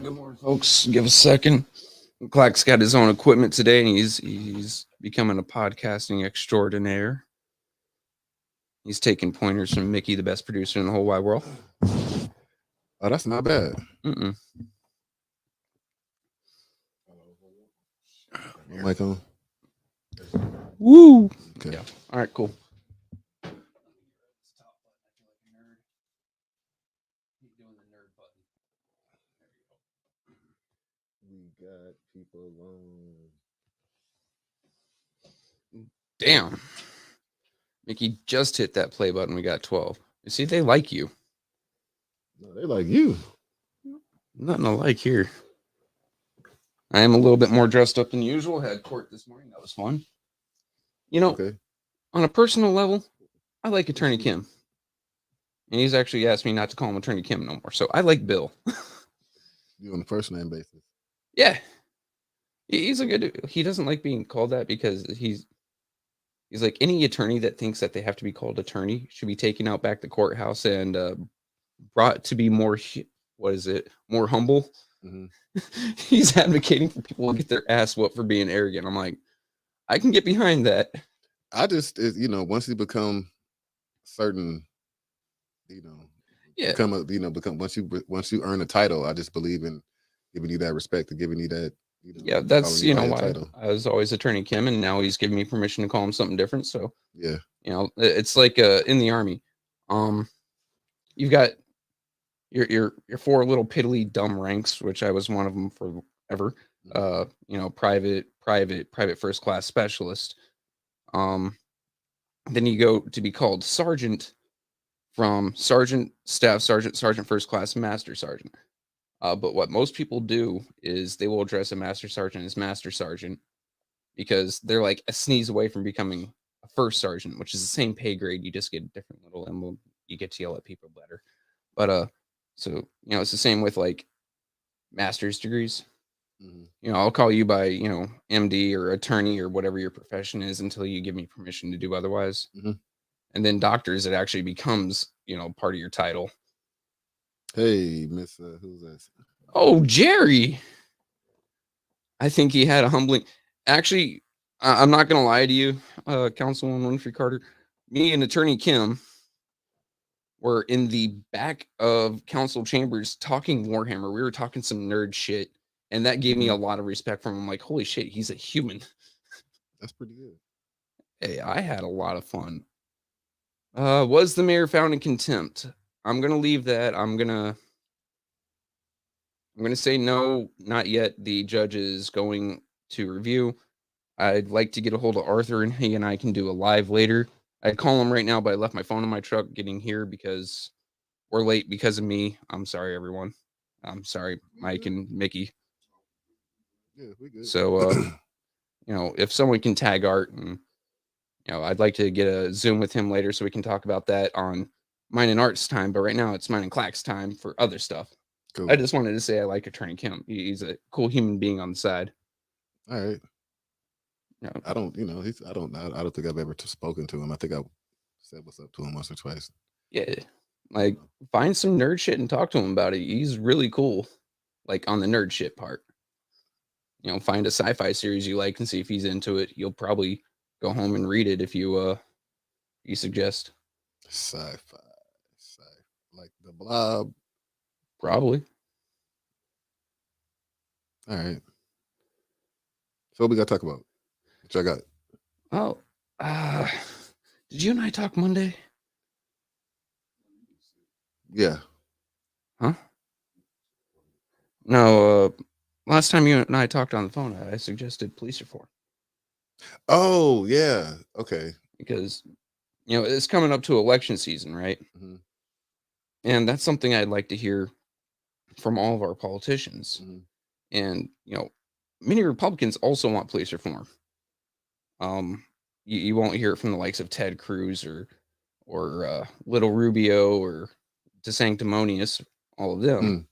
Good morning, folks. Give a second. Clack's got his own equipment today, and he's becoming a podcasting extraordinaire. He's taking pointers from Mickey, the best producer in the whole wide world. Oh, that's not bad. Mm-mm. Mic on. Woo! Okay. Yeah. All right, cool. We got people on. Damn. Mickey just hit that play button. We got 12. You see, they like you. No, they like you. Nothing to like here. I am a little bit more dressed up than usual. Had court this morning. That was fun. You know, Okay. on a personal level, I like Attorney Kim. And he's actually asked me not to call him Attorney Kim no more. So I like Bill. You on the first name basis. Yeah. He's a good. He doesn't like being called that because he's like any attorney that thinks that they have to be called attorney should be taken out back the courthouse and brought to be more. What is it? More humble. Mm-hmm. He's advocating for people to get their ass whooped for being arrogant. I'm like, I can get behind that. I just, once you become certain, Yeah. become once you earn a title, I just believe in giving you that respect and giving you that. Yeah, that's calling by why title. I was always Attorney Kim, and now he's giving me permission to call him something different. So yeah, it's like in the Army, you've got your four little piddly dumb ranks, which I was one of them forever. Private first class specialist. Then you go to be called sergeant, from sergeant, staff sergeant, sergeant first class, master sergeant. But what most people do is they will address a master sergeant as master sergeant because they're like a sneeze away from becoming a first sergeant, which is the same pay grade. You just get a different little emblem. You get to yell at people better. But so it's the same with like master's degrees. Mm-hmm. I'll call you by MD or attorney or whatever your profession is until you give me permission to do otherwise. Mm-hmm. And then doctors, it actually becomes part of your title. Hey, Miss, who's that? Oh, Jerry. I think he had a humbling. Actually, I'm not gonna lie to you, Councilwoman Winfrey Carter. Me and Attorney Kim were in the back of council chambers talking Warhammer. We were talking some nerd shit, and that gave me a lot of respect from him. Like, holy shit, he's a human. That's pretty good. Hey, I had a lot of fun. Was the mayor found in contempt? I'm gonna leave that. I'm gonna say no, not yet. The judge is going to review. I'd like to get a hold of Arthur, and he and I can do a live later. I'd call him right now, but I left my phone in my truck getting here because we're late because of me. I'm sorry, everyone. I'm sorry, Mike and Mickey. Yeah, we good. So, if someone can tag Art, and I'd like to get a Zoom with him later so we can talk about that on mine and Art's time. But right now, it's mine and Clack's time for other stuff. Cool. I just wanted to say I like Attorney Kim. He's a cool human being on the side. All right. I don't, I don't think I've ever spoken to him. I think I said what's up to him once or twice. Yeah, like find some nerd shit and talk to him about it. He's really cool, like on the nerd shit part. Find a sci-fi series you like and see if he's into it. You'll probably go home and read it if you suggest. Sci-fi, like the Blob. Probably. All right. So what we got to talk about? What I got? Oh, did you and I talk Monday? Yeah. Huh? No, last time you and I talked on the phone, I suggested police reform. Oh, yeah. Okay. Because, it's coming up to election season, right? Mm-hmm. And that's something I'd like to hear from all of our politicians. Mm-hmm. And, many Republicans also want police reform. You won't hear it from the likes of Ted Cruz or Little Rubio or DeSanctimonious, all of them.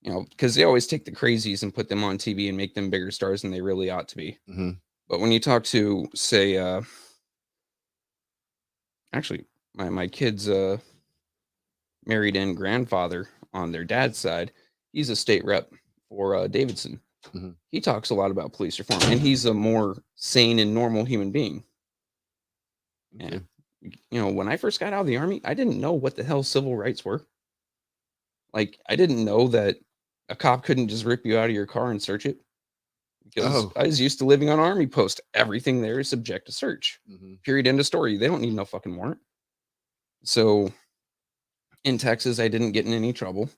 Because they always take the crazies and put them on TV and make them bigger stars than they really ought to be. Mm-hmm. But when you talk to, say, actually, my kid's married in grandfather on their dad's side, he's a state rep for Davidson. Mhm. He talks a lot about police reform, and he's a more sane and normal human being. Okay. And when I first got out of the army, I didn't know what the hell civil rights were. Like, I didn't know that a cop couldn't just rip you out of your car and search it, because Oh. I was used to living on army post. Everything there is subject to search. Mhm. Period. End of story. They don't need no fucking warrant. So in Texas, I didn't get in any trouble.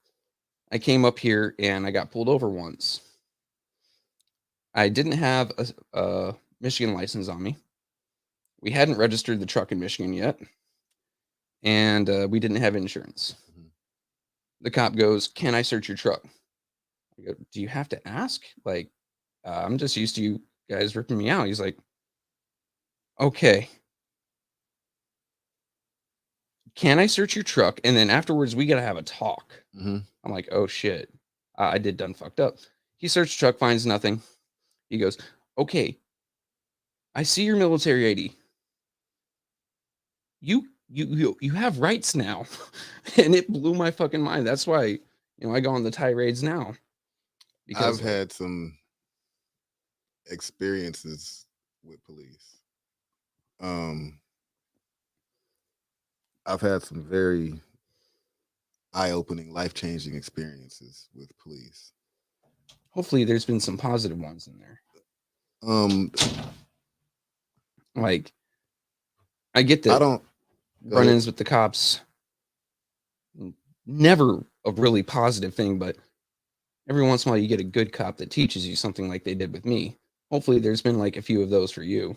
I came up here and I got pulled over once. I didn't have a Michigan license on me. We hadn't registered the truck in Michigan yet, and we didn't have insurance. Mhm. The cop goes, "Can I search your truck?" I go, "Do you have to ask? Like, I'm just used to you guys ripping me out." He's like, "Okay, can I search your truck? And then afterwards, we got to have a talk." Mhm. I'm like, "Oh shit, I did done fucked up." He searched the truck, finds nothing. He goes, "Okay, I see your military ID. You have rights now." And it blew my fucking mind. That's why I go on the tirades now, I've because like, had some experiences with police. Um, I've had some very eye-opening, life-changing experiences with police. hopefully there's been some positive ones in there. Um, Like, I get I that don't. Go ahead. run-ins with the cops never a really positive thing, but every once in a while you get a good cop that teaches you something, like they did with me. Hopefully there's been like a few of those for you.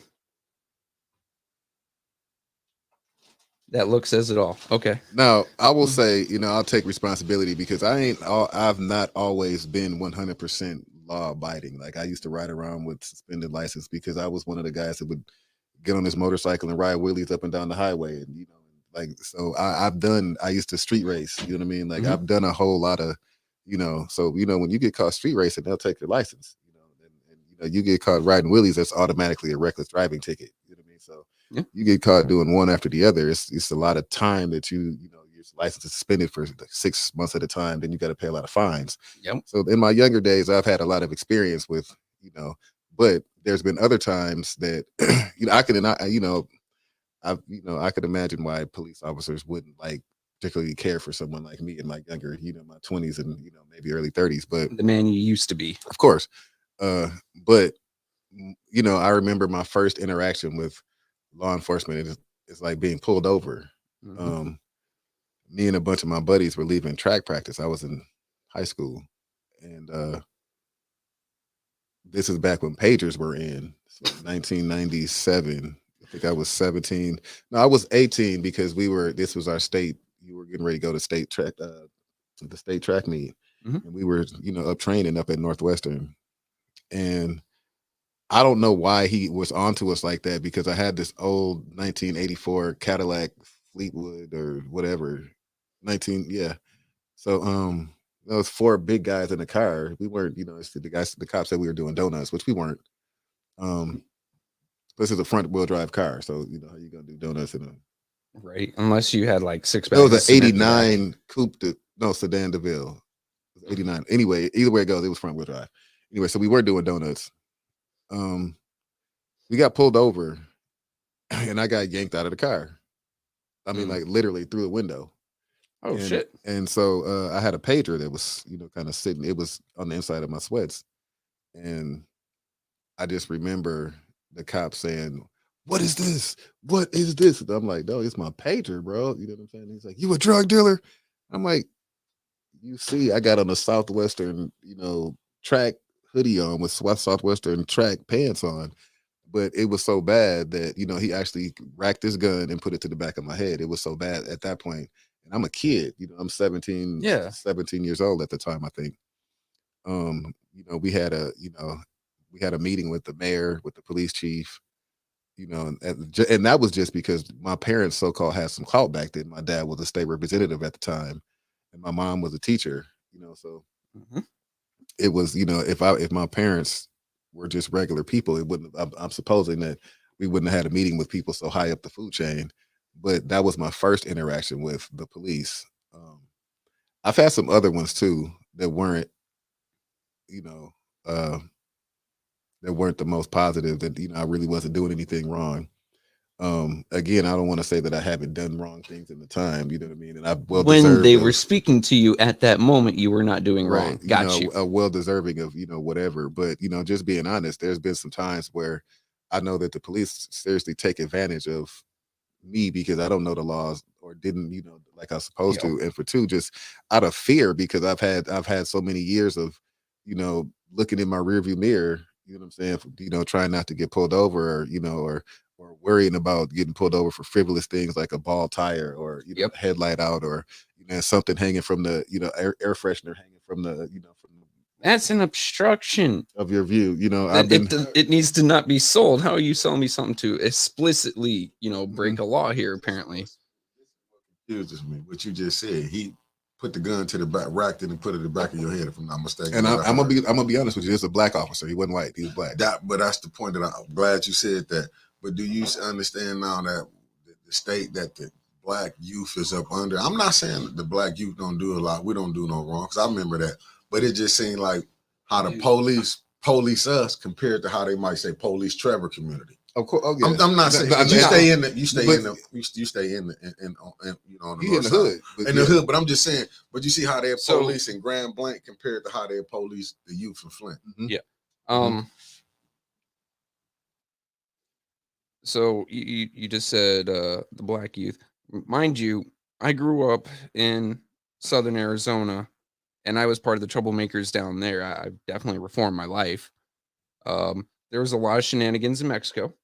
That look says it all. Okay. Now, I will say, I'll take responsibility because I've not always been 100% law abiding. Like I used to ride around with suspended license because I was one of the guys that would get on his motorcycle and ride wheelies up and down the highway. And, like, so I used to street race, you know what I mean? Like Mhm. I've done a whole lot of, so, when you get caught street racing, they'll take your license, and you get caught riding wheelies, that's automatically a reckless driving ticket. You know what I mean? So Yeah. you get caught doing one after the other. It's a lot of time that your license is suspended for like 6 months at a time. Then you got to pay a lot of fines. Yep. So in my younger days, I've had a lot of experience with, but there's been other times that, I could not, I could imagine why police officers wouldn't like particularly care for someone like me in my younger, my 20s and maybe early 30s. But The man you used to be. of course, but I remember my first interaction with law enforcement is like being pulled over. Mhm. Um, Me and a bunch of my buddies were leaving track practice. I was in high school, and this is back when pagers were in. So 1997. I think I was 17. No, I was 18 because this was our state. You were getting ready to go to state track, the state track meet, Mhm. and we were, up training up at Northwestern. And I don't know why he was onto us like that because I had this old 1984 Cadillac Fleetwood or whatever. 19, yeah. So those four big guys in the car. We weren't, it's the cops said we were doing donuts, which we weren't. Um this is a front wheel drive car, so how you gonna do donuts in a Right. Unless you had like 6 it was bags an of cement in the back. 89 coupe no sedan DeVille. It was 89. Anyway, either way it goes, it was front wheel drive. Anyway, so we were doing donuts. Um we got pulled over and I got yanked out of the car. I mean, Mm. like literally through the window. Oh And shit. and so I had a pager that was, kind of sitting. It was on the inside of my sweats. And I just remember the cop saying, "What is this? What is this?" And I'm like, "No, it's my pager, bro." You know what I'm saying? He's like, "You a drug dealer?" I'm like, "You see, I got on a Southwestern, track hoodie on with Southwestern track pants on." But it was so bad that he actually racked his gun and put it to the back of my head. It was so bad at that point. And I'm a kid, I'm 17, Yeah. 17 years old at the time, I think. We had a meeting with the mayor, with the police chief, and that was just because my parents so-called had some clout back then. My dad was a state representative at the time, and my mom was a teacher, so Mhm. it was, if my parents were just regular people, it wouldn't. I'm supposing that we wouldn't have had a meeting with people so high up the food chain. But that was my first interaction with the police. I've had some other ones too that weren't that weren't the most positive. That I really wasn't doing anything wrong. Again, I don't want to say that I haven't done wrong things in the time. You know what I mean? And I've well When they deserved were of speaking to you at that moment, you were not doing right. wrong. Got you. Well deserving of whatever. But just being honest, there's been some times where I know that the police seriously take advantage of me because I don't know the laws or didn't, like I was supposed Yo. to. And for two, just out of fear because I've had so many years of, looking in my rearview mirror, you know what I'm saying, trying not to get pulled over or worrying about getting pulled over for frivolous things like a bald tire or, Yep. a headlight out or, something hanging from the, air freshener hanging from the, from That's an obstruction. of your view. I've That been it needs to not be sold. How are you selling me something to explicitly, break a law here? Apparently, Confuses me. What you just said, he put the gun to the back, racked it, and put it in the back of your head. If I'm not mistaken. and I'm gonna be honest with you. It's a black officer. He wasn't white. He was black. But that's the point that I'm glad you said that. But do you understand now that the state that the black youth is up under? I'm not saying that the black youth don't do a lot. We don't do no wrong because I remember that. But it just seemed like how the police us compared to how they might say police Trevor community. Of course, oh, yeah. I'm not saying you stay in the you stay in the on the north hood, in the hood. But I'm just saying. But you see how they're police in Grand Blanc compared to how they're police the youth in Flint. Mm-hmm. Yeah. So you just said the black youth. Mind you, I grew up in Southern Arizona, and I was part of the troublemakers down there. I definitely reformed my life. There was a lot of shenanigans in Mexico.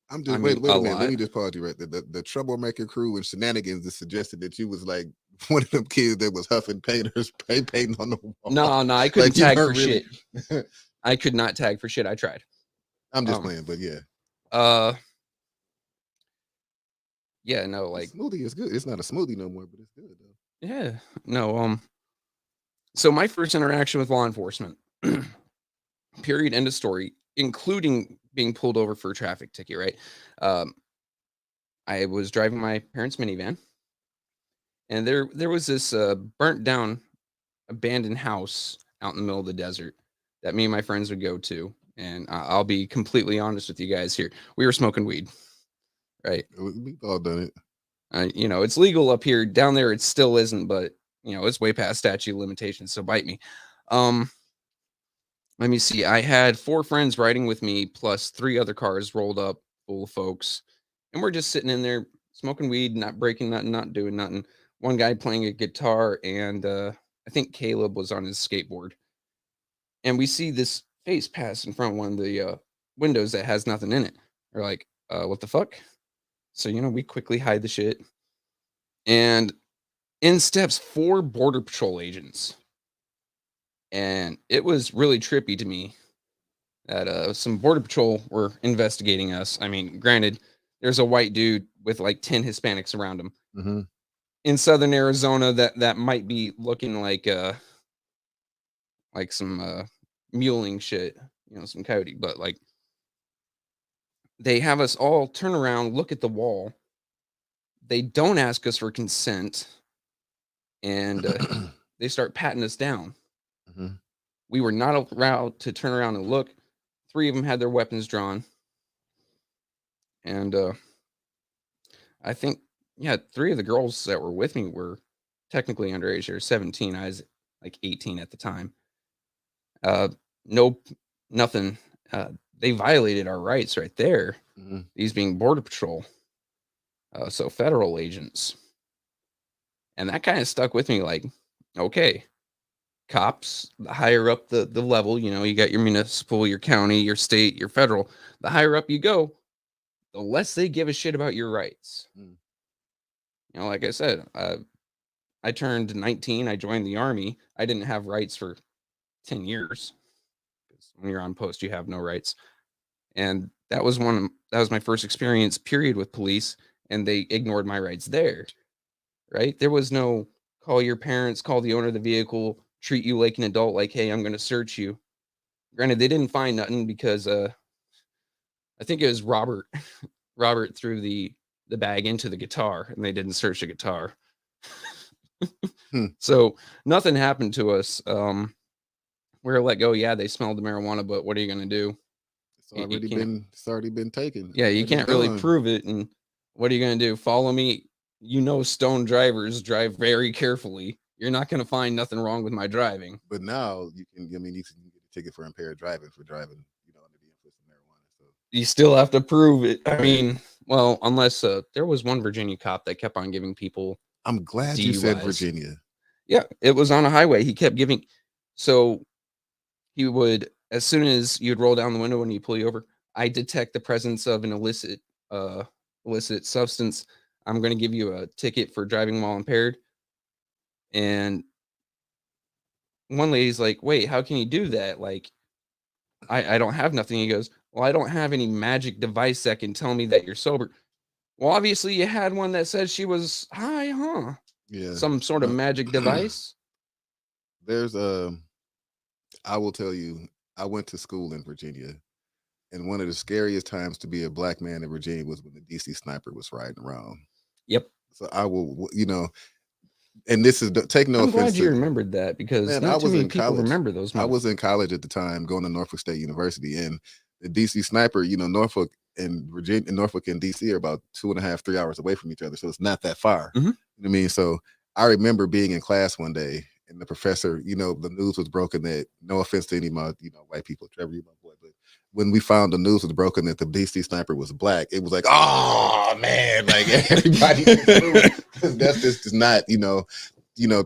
Wait a minute. Let me just pause you right there. The troublemaker crew and shenanigans that suggested that you was like one of them kids that was huffing painting on the wall. No, I couldn't tag for shit. I could not tag for shit. I tried. I'm just playing, but yeah. Yeah, no, like smoothie is good. It's not a smoothie no more, but it's good though. Yeah, no. So my first interaction with law enforcement, period, end of story, including being pulled over for a traffic ticket. Right. I was driving my parents' minivan, and there was this burnt down, abandoned house out in the middle of the desert that me and my friends would go to. And I'll be completely honest with you guys here. We were smoking weed, right? We've all done it. It's legal up here. Down there, it still isn't, but it's way past statute of limitations. So bite me. Let me see. I had 4 friends riding with me, plus 3 other cars rolled up full of folks, and we're just sitting in there smoking weed, not breaking nothing, not doing nothing. One guy playing a guitar, and I think Caleb was on his skateboard. And we see this face pass in front of one of the windows that has nothing in it. We're like, what the fuck? So, we quickly hide the shit. And in steps 4 Border Patrol agents. And it was really trippy to me that some Border Patrol were investigating us. I mean, granted, there's a white dude with like 10 Hispanics around him. Mm-hmm. In Southern Arizona that might be looking like some muling shit, some coyote, but like they have us all turn around, look at the wall. They don't ask us for consent, and they start patting us down. Mm-hmm. We were not allowed to turn around and look. 3 of them had their weapons drawn, and I think 3 of the girls that were with me were technically underage. They were 17. I was like 18 at the time. Nope, nothing. They violated our rights right there. Mm-hmm. These being Border Patrol, so federal agents, and that kind of stuck with me. Like, okay, cops, the higher up the level, you got your municipal, your county, your state, your federal. The higher up you go, the less they give a shit about your rights. Like I said, I turned 19. I joined the Army. I didn't have rights for 10 years. When you're on post, you have no rights. And that was my first experience, period, with police, and they ignored my rights there. Right? There was no call your parents, call the owner of the vehicle, treat you like an adult, like, hey, I'm going to search you. Granted, they didn't find nothing because I think it was Robert. Robert threw the bag into the guitar, and they didn't search the guitar. So nothing happened to us. What we're let go. Yeah, they smelled the marijuana, but what are you going to do? You can't. It's already been taken. Yeah, you Already can't really done. prove it. And what are you going to do? Follow me. You know, stone drivers drive very carefully. You're not going to find nothing wrong with my driving. But now you can. I mean, you can get a ticket for impaired driving for driving, under the influence of marijuana. So You still have to prove it. I mean, well, unless there was one Virginia cop that kept on giving people I'm glad you said DUIs. Virginia. Yeah, it was on a highway. He kept giving. So he would, as soon as you'd roll down the window and you pull you over, I detect the presence of an illicit substance. I'm going to give you a ticket for driving while impaired. And one lady's like, "Wait, how can you do that? Like, I don't have nothing." He goes, "Well, I don't have any magic device that can tell me that you're sober." Well, obviously you had one that said she was high, huh? Yeah. Some sort of magic device. There's I will tell you, I went to school in Virginia, and one of the scariest times to be a black man in Virginia was when the DC sniper was riding around. Yep. So I will, and this is take no I'm offense glad you to, remembered that because man, I not too was many in people college. remember those. I was in college at the time, going to Norfolk State University, and the DC sniper, Norfolk and Virginia, Norfolk and DC are about 2.5, 3 hours away from each other, so it's not that far. Mhm. You know what I mean? So I remember being in class one day, and the professor, the news was broken that, no offense to any of my, white people, Trevor, you my boy, but when we found the news was broken that the DC sniper was black, it was like, oh man, like everybody because that's just not,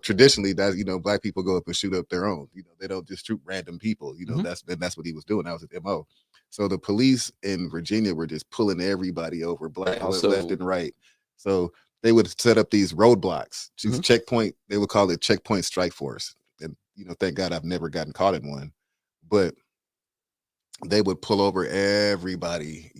traditionally that, black people go up and shoot up their own. They don't just shoot random people. Mhm. That's what he was doing. That was his MO. So the police in Virginia were just pulling everybody over, black, left and right. So they would set up these roadblocks, Mhm. checkpoint. They would call it checkpoint strike force. And thank God I've never gotten caught in one. But they would pull over everybody,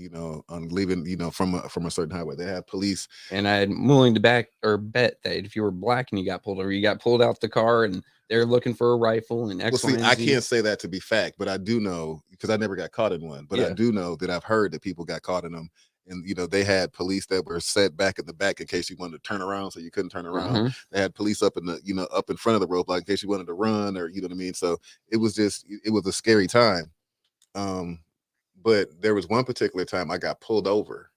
on leaving, from a certain highway. They had police. And I'm willing to bet that if you were black and you got pulled over, you got pulled out the car and they're looking for a rifle and X, Y, and I Z. can't say that to be fact, but I do know, because I never got caught in one, but I do know that I've heard that people got caught in them. And, they had police that were set back in the back in case you wanted to turn around so you couldn't turn around. Mhm. They had police up in the, up in front of the roadblock in case you wanted to run, or, you know what I mean? So it was a scary time. But there was one particular time I got pulled over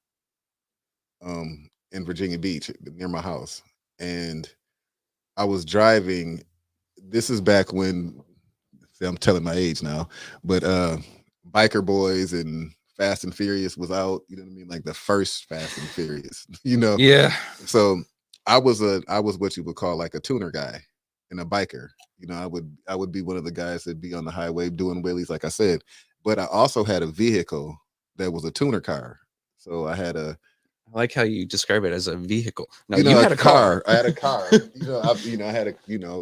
in Virginia Beach near my house. And I was driving. This is back when, see, I'm telling my age now, but Biker Boys and Fast and Furious was out. You know what I mean? Like the first Fast and Furious, Yeah. So I was what you would call like a tuner guy and a biker. I would be one of the guys that'd be on the highway doing wheelies, like I said. But I also had a vehicle that was a tuner car. So I had a, I like how you describe it as a vehicle. No, you had a car. I had a car. I had a,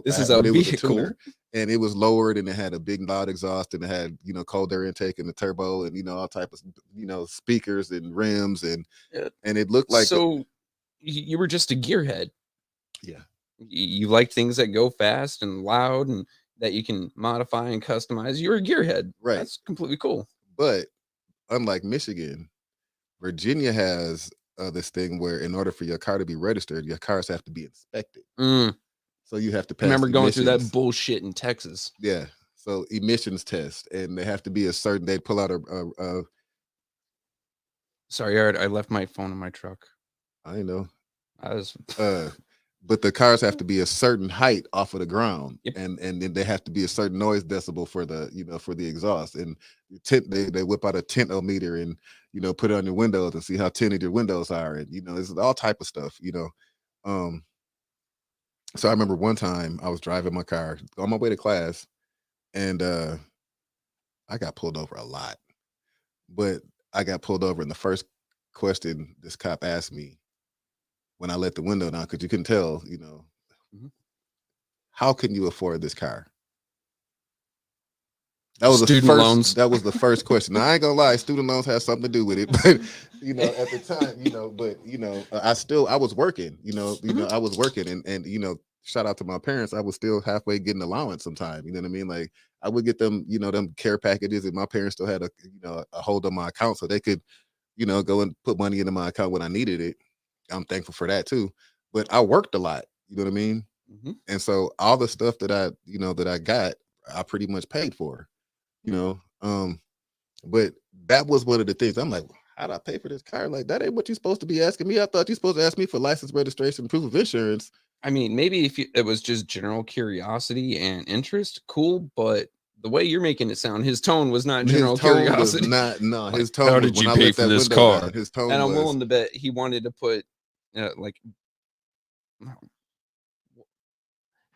This is but a it was a vehicle. tuner, and it was lowered, and it had a big loud exhaust, and it had, cold air intake and the turbo, and all type of, speakers and rims, and Yeah. and it looked like So you were just a gearhead. Yeah. You like things that go fast and loud and that you can modify and customize. You're a gearhead. Right. That's completely cool. But unlike Michigan, Virginia has this thing where in order for your car to be registered, your cars have to be inspected. So you have to pass. I remember going through that bullshit in Texas. Yeah. So emissions test, and they have to be a certain. They pull out a Sorry, I left my phone in my truck. I know. I was. But the cars have to be a certain height off of the ground, Yep. and then they have to be a certain noise decibel for the for the exhaust. And they whip out a tint-o-meter and put it on your windows and see how tinted your windows are, and it's all type of stuff. So I remember one time I was driving my car on my way to class, and I got pulled over a lot. But I got pulled over, and the first question this cop asked me when I let the window down, because you can tell, Mhm. How can you afford this car? That was Student loans. That was the first question. Now, I ain't gonna lie, student loans have something to do with it, but at the time, but I was working, I was working, and shout out to my parents, I was still halfway getting allowance sometime. You know what I mean? Like I would get them, them care packages, and my parents still had a hold on my account, so they could, go and put money into my account when I needed it. I'm thankful for that too. But I worked a lot. You know what I mean? Mhm. And so all the stuff that I got, I pretty much paid for, you know. But that was one of the things I'm like, how'd I pay for this car? Like, that ain't what you're supposed to be asking me. I thought you're supposed to ask me for license, registration, proof of insurance. I mean, maybe if it was just general curiosity and interest, cool. But the way you're making it sound, his tone was not general His tone curiosity. was not, no, Like, his tone how was did when you I pay let for that this window car? down. His tone And I'm was, willing to bet he wanted to put, like,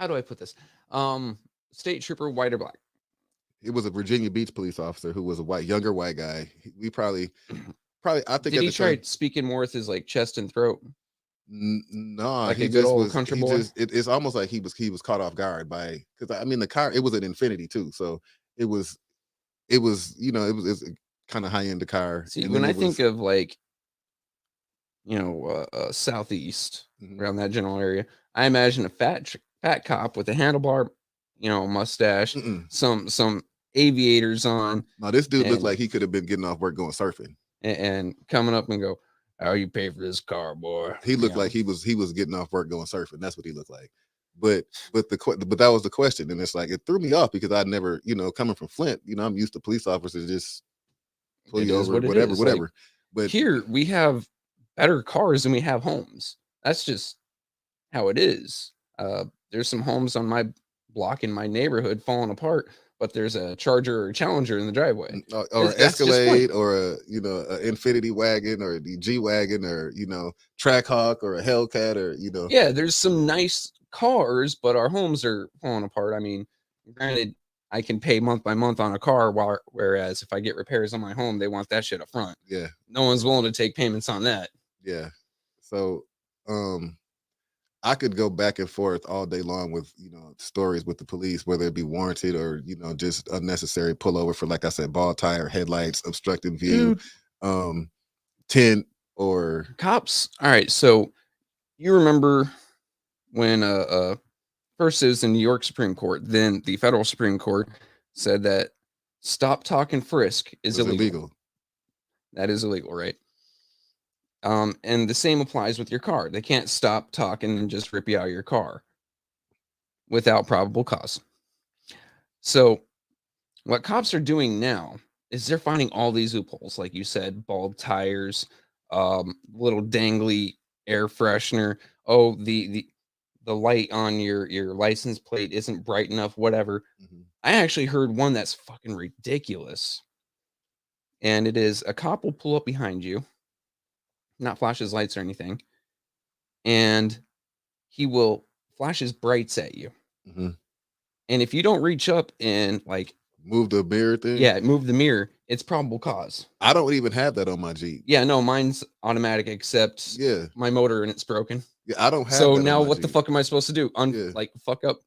how do I put this? State trooper, white or black? it was a Virginia Beach police officer who was a younger white guy. We probably, I think Did at he the try time, speaking more with his like chest and throat, nah, like he a good just old was, country he boy? just, it's almost like he was caught off guard by, because I mean, the car, it was an Infinity too. So it was, it was kind of high end the car. See, And when then I it think was, of like southeast mhm, around that general area, I imagine a fat cop with a handlebar, mustache, mm-mm. some aviators on, No, this dude looked and like he could have been getting off work going surfing. and coming up and go, "How you pay for this car, boy?" He looked like he was getting off work going surfing. That's what he looked like. But that was the question, and it's like it threw me off because I never, coming from Flint, I'm used to police officers just pull It you is over, what it whatever, is. Like, whatever. But here we have better cars than we have homes. That's just how it is. There's some homes on my block in my neighborhood falling apart, but there's a Charger or a Challenger in the driveway. or an That's just Flint. Escalade or a Infinity wagon or the G wagon or Trackhawk or a Hellcat or Yeah, there's some nice cars, but our homes are falling apart. I mean, granted, I can pay month by month on a car, whereas if I get repairs on my home, they want that shit up front. yeah, No one's willing to take payments on that. yeah. So I could go back and forth all day long with stories with the police, whether it be warranted or just unnecessary pullover for, like I said, bald tire, headlights, obstructing view, Dude, tint, or cops. All right, so you remember when first it was the New York Supreme Court, then the federal Supreme Court said that stop, talk, and frisk is was illegal. illegal. That is illegal, right? And the same applies with your car. They can't stop talking and just rip you out of your car without probable cause. So what cops are doing now is they're finding all these loopholes, like you said, bald tires, little dangly air freshener. Oh, the light on your license plate isn't bright enough, whatever. Mhm. I actually heard one that's fucking ridiculous. And it is a cop will pull up behind you, not flash his lights or anything, and he will flash his brights at you. Mhm. And if you don't reach up and like, Move the mirror thing. yeah, move the mirror, it's probable cause. I don't even have that on my Jeep. Yeah, no, mine's automatic except Yeah, my motor and it's broken. yeah. I don't have So that now on my what the Jeep. fuck am I supposed to do? Yeah. Like fuck up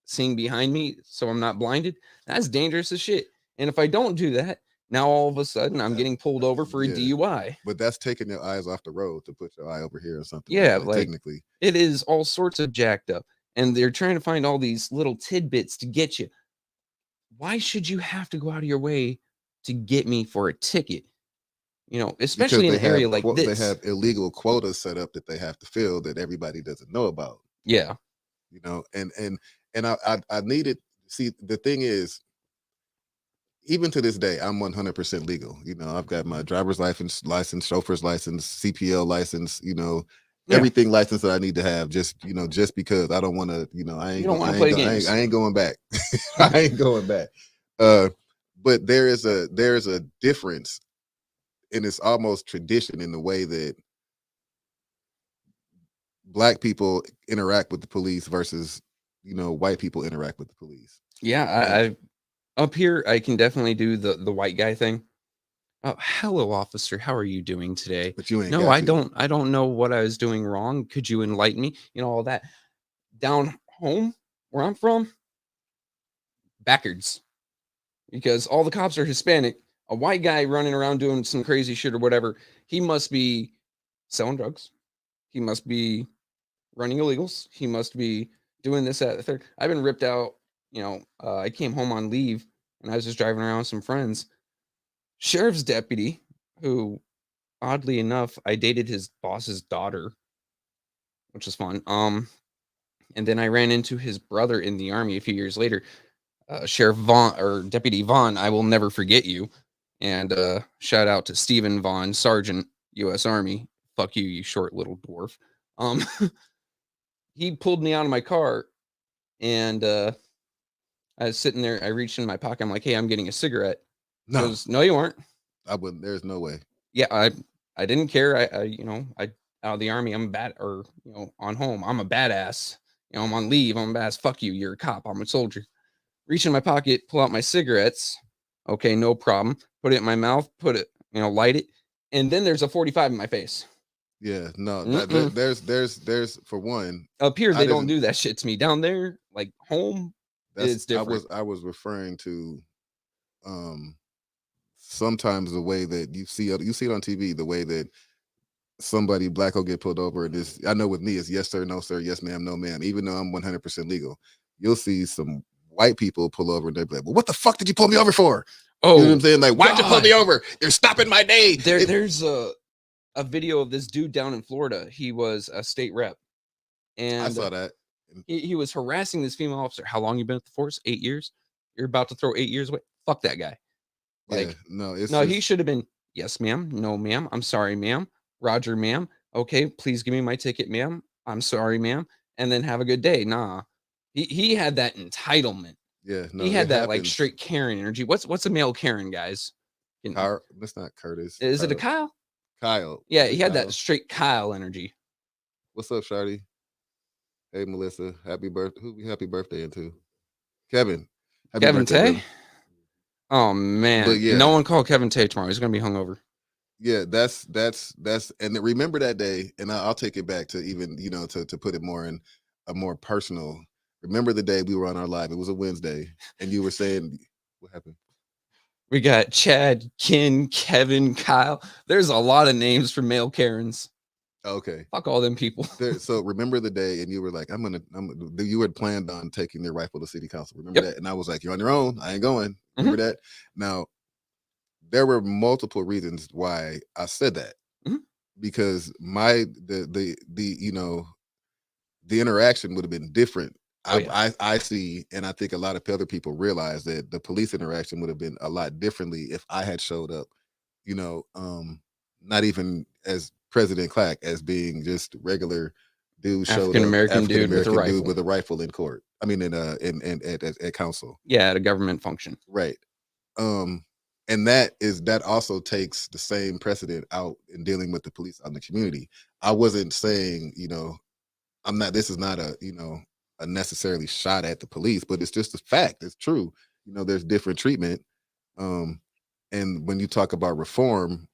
seeing behind me so I'm not blinded? That's dangerous as shit. And if I don't do that, now all of a sudden I'm getting pulled over for a Yeah. DUI. But that's taking your eyes off the road to put your eye over here or something Yeah, like that, like technically. it is all sorts of jacked up. And they're trying to find all these little tidbits to get you. Why should you have to go out of your way to get me for a ticket? Because Especially in an area like they this. have illegal quotas set up that they have to fill that everybody doesn't know about. Yeah. And I needed, see, the thing is, even to this day, I'm 100% legal. I've got my driver's license, chauffeur's license, CPL license, Yeah. everything license that I need to have, just because I don't want to, You don't want to play games. I ain't going back. I ain't going back. But there is a difference, and it's almost tradition in the way that Black people interact with the police versus white people interact with the police. Yeah, I up here I can definitely do the white guy thing. Oh, hello, officer. How are you doing today? But you ain't No, got I to. don't. I don't know what I was doing wrong. Could you enlighten me? All that. Down home where I'm from, backwards, because all the cops are Hispanic. A white guy running around doing some crazy shit or whatever, he must be selling drugs. He must be running illegals. He must be doing this, that, the third. I've been ripped out. I came home on leave and I was just driving around with some friends. Sheriff's deputy, who oddly enough, I dated his boss's daughter, which was fun. And then I ran into his brother in the army a few years later. Sheriff Vaughn or Deputy Vaughn, I will never forget you. And shout out to Stephen Vaughn, Sergeant, U.S. Army. Fuck you, you short little dwarf. Um, he pulled me out of my car, and I was sitting there. I reached in my pocket. I'm like, "Hey, I'm getting a cigarette." He No, goes, "No, you aren't." I wouldn't. There's no way. Yeah, I didn't care. I out of the army. I'm a bad, or on home. I'm a badass. I'm on leave. I'm a badass. Fuck you. You're a cop. I'm a soldier. Reach in my pocket, pull out my cigarettes. Okay, no problem. Put it in my mouth. Put it, light it, and then there's a 45 in my face. Yeah, no. Mm-mm. There's for one. Up here, I they don't didn't. do that shit to me. Down there, like home, That's it's different. I was referring to um sometimes the way that you see it on TV, the way that somebody black will get pulled over, and this I know with me is yes sir, no sir, yes ma'am, no ma'am. Even though I'm 100% legal, you'll see some white people pull over and they're like, "Well, what the fuck did you pull me over for?" You know what I'm saying? Like, why'd you pull me over? You're stopping my day. There's a video of this dude down in Florida. He was a state rep, I and saw that. he was harassing this female officer. How long you been at the force? 8 years. You're about to throw 8 years away. Fuck that guy. Yeah, Like, no, it's no, he just should have been, yes, ma'am. No, ma'am. I'm sorry, ma'am. Roger, ma'am. Okay, please give me my ticket, ma'am. I'm sorry, ma'am. And then have a good day. Nah. He had that entitlement. yeah, no, He it had that like happens. straight Karen energy. What's a male Karen, guys? That's not Curtis. Is it a Kyle? Kyle. Yeah, Is he it had Kyle? that straight Kyle energy. What's up, Shardy? Hey, Melissa. Happy birthday. Who we happy birthday into? Kevin. Happy Kevin birthday, Tay? brother. Oh But man. yeah, No one call Kevin Tay tomorrow. He's gonna be hungover. yeah, that's and remember that day, and I'll take it back to even to put it more in a more personal. Remember the day we were on our live? It was a Wednesday, and you were saying what happened? We got Chad, Ken, Kevin, Kyle. There's a lot of names for male Karens. Okay, Fuck all them people. so remember the day, and you were like, you had planned on taking your rifle to city council. Remember Yep. that? And I was like, you're on your own. I ain't going. Remember Mhm. that? Now there were multiple reasons why I said that Mhm. because the interaction would have been different. Oh yeah. I see, and I think a lot of other people realize that the police interaction would have been a lot differently if I had showed up, not even as President Clack, as being just regular dude showed African up, American African dude with a American dude rifle. with a rifle in court. I mean, in at council, Yeah, at a government function. right? Um, and that also takes the same precedent out in dealing with the police out in the community. I wasn't saying, I'm not. This is not a necessarily shot at the police, but it's just a fact. It's true. There's different treatment. Um, and when you talk about reform,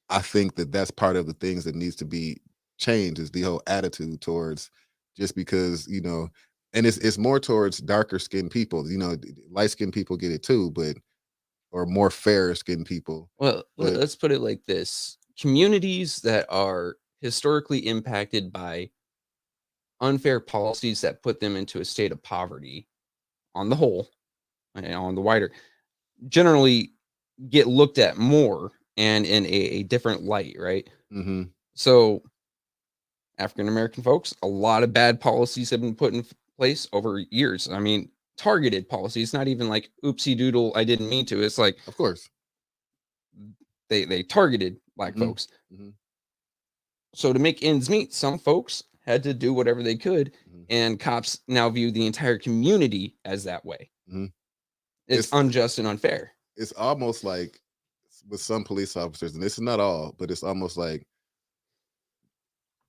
I think that that's part of the things that needs to be changed is the whole attitude towards just because and it's more towards darker skinned people. Light skinned people get it too, but or more fair skinned people. Well, But let's put it like this. Communities that are historically impacted by unfair policies that put them into a state of poverty on the whole, and on the wider, generally get looked at more and in a different light, right? mhm, So African American folks, a lot of bad policies have been put in place over years. I mean, targeted policies, not even like oopsie doodle, I didn't mean to. It's like of course. they targeted black Mhm, folks. mhm, So to make ends meet, some folks had to do whatever they could, mhm, and cops now view the entire community as that way. mhm. It's unjust and unfair. It's almost like with some police officers, and this is not all, but it's almost like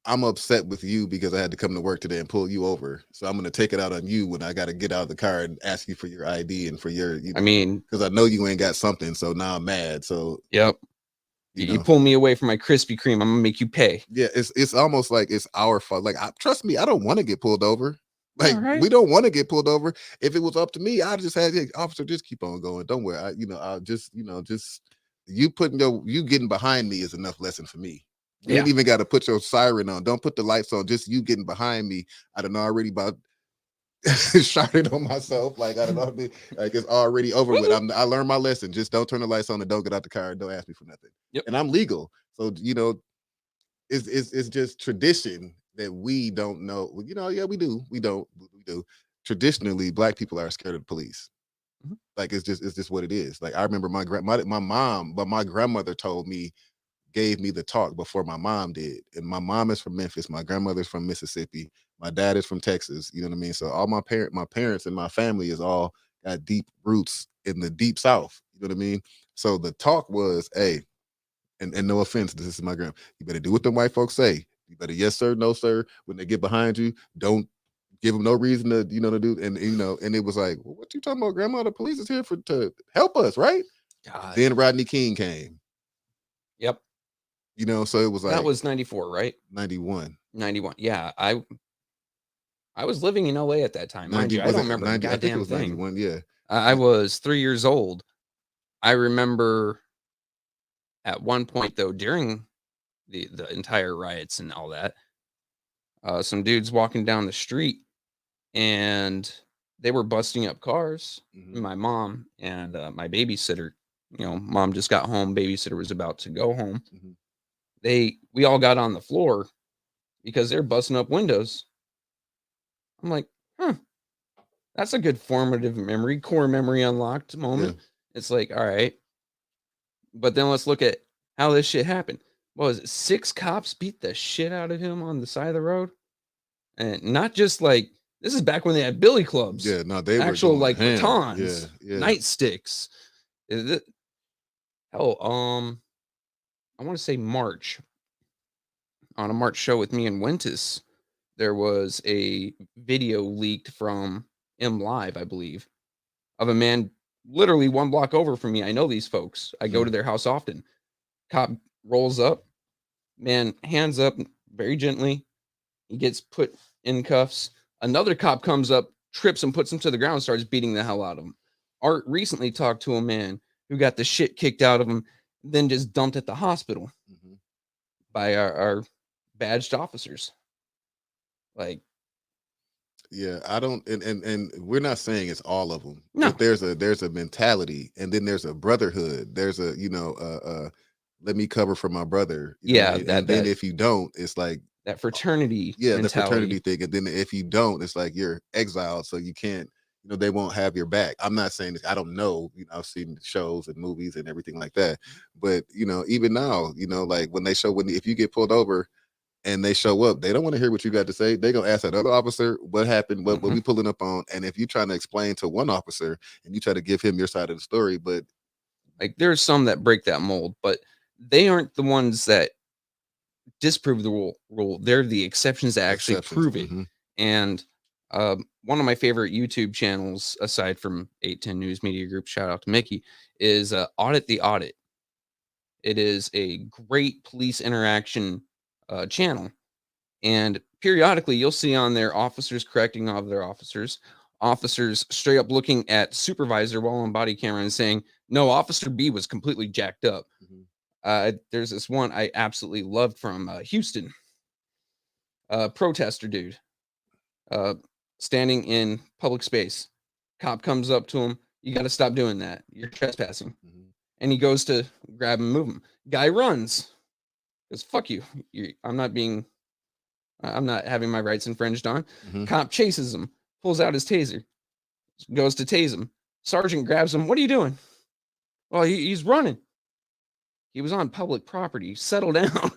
I'm upset with you because I had to come to work today and pull you over. So I'm going to take it out on you when I got to get out of the car and ask you for your ID and for your, I mean, because I know you ain't got something. So now I'm mad. So, yep. you You know, pull me away from my Krispy Kreme, I'm gonna make you pay. yeah, it's almost like it's our fault. Like, trust me, I don't want to get pulled over. Like, All right. we don't want to get pulled over. If it was up to me, I'd just have the officer just keep on going. Don't worry. I'll just, just you getting behind me is enough lesson for me. You Yeah. ain't even got to put your siren on. Don't put the lights on. Just you getting behind me. I don't know already about shouting on myself. Like, I don't know. Like, it's already over with. I learned my lesson. Just don't turn the lights on and don't get out the car and don't ask me for nothing. Yep. And I'm legal. So, it's just tradition that we don't know. Yeah, we do. We don't. We do. Traditionally, black people are scared of the police. Mhm. Like it's just what it is. Like I remember my mom, but my grandmother gave me the talk before my mom did. And my mom is from Memphis, my grandmother's from Mississippi, my dad is from Texas. You know what I mean? So all my parents and my family is all got deep roots in the deep South. You know what I mean? So the talk was, hey, and no offense, this is my grandma. You better do what the white folks say. You better yes sir, no sir. When they get behind you, don't give them no reason to to do. And and it was like, well, what you talking about, grandma? The police is here to help us, right? And God. then Rodney King came. Yep. So it was That like was 94, right? 91. 91. Yeah, I was living in LA at that time, mind 90 you. I was don't it remember a 90? I think it goddamn was thing. 91. Yeah. I was 3 years old. I remember at one point though, during the entire riots and all that, some dudes walking down the street and they were busting up cars. Mhm. My mom and my babysitter, mom just got home, babysitter was about to go home. Mhm. We all got on the floor because they're busting up windows. I'm like, huh, that's a good formative memory, core memory unlocked Yeah. moment. It's like, all right, but then let's look at how this shit happened. What was it? 6 cops beat the shit out of him on the side of the road. And not just like, this is back when they had billy clubs, Yeah, no, they were actual going like ham. Yeah, batons, yeah. nightsticks. Is it hell? I want to say March, on a March show with me and Wentus, there was a video leaked from M Live, I believe, of a man literally 1 block over from me. I know these folks. I go Mhm. to their house often. Cop rolls up, man, hands up very gently. He gets put in cuffs. Another cop comes up, trips and puts him to the ground, starts beating the hell out of him. Art recently talked to a man who got the shit kicked out of him, then just dumped at the hospital Mhm. by our badged officers. Like, Yeah, I don't, and we're not saying it's all of them, no, but there's a mentality, and then there's a brotherhood. There's a let me cover for my brother. You know what I yeah, mean? that And then that if you don't, it's like that fraternity yeah, the fraternity mentality. thing. And then if you don't, it's like you're exiled, so you can't. They won't have your back. I'm not saying this. I don't know. I've seen shows and movies and everything like that. But even now, like when they show if you get pulled over and they show up, they don't want to hear what you got to say. They're gonna ask that other officer what happened, what Mhm. we pulling up on. And if you're trying to explain to one officer and you try to give him your side of the story, but Like, there's some that break that mold, but they aren't the ones that disprove the rule. They're the exceptions that actually exceptions. prove it. And one of my favorite YouTube channels, aside from 810 News Media Group, shout out to Mickey, is Audit the Audit. It is a great police interaction channel. And periodically, you'll see on there officers correcting other officers straight up looking at supervisor while on body camera and saying, no, Officer B was completely jacked up. There's this one I absolutely loved from Houston, protester dude, uh, standing in public space. Cop comes up to him. You got to stop doing that. You're trespassing. And he goes to grab and move him. Guy runs. Goes, fuck you. I'm not having my rights infringed on. Cop chases him, pulls out his taser, goes to tase him. Sergeant grabs him. What are you doing? Well, he's running. He was on public property. Settle down.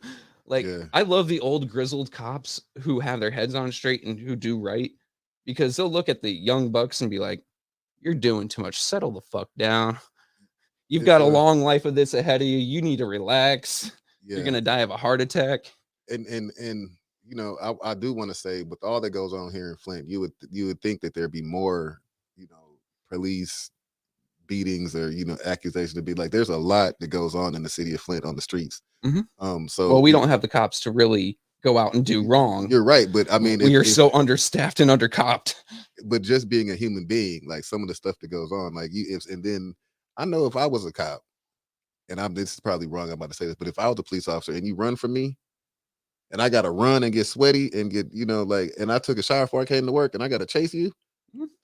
Like, Yeah, I love the old grizzled cops who have their heads on straight and who do right, because they'll look at the young bucks and be like, you're doing too much. Settle the fuck down. You've it's got a long life of this ahead of you. You need to relax. You're yeah, going to die of a heart attack. and I do want to say, with all that goes on here in Flint, you would think that there'd be more, police beatings or accusations to be like. There's a lot that goes on in the city of Flint on the streets. Mhm. So Well, we don't have the cops to really go out and do wrong. you're right, but I mean, We are if so understaffed and undercopped. but just being a human being, like some of the stuff that goes on, like and then I know if I was a cop, and this is probably wrong, I'm about to say this, but if I was a police officer and you run from me, and I gotta run and get sweaty and get, and I took a shower before I came to work, and I gotta chase you,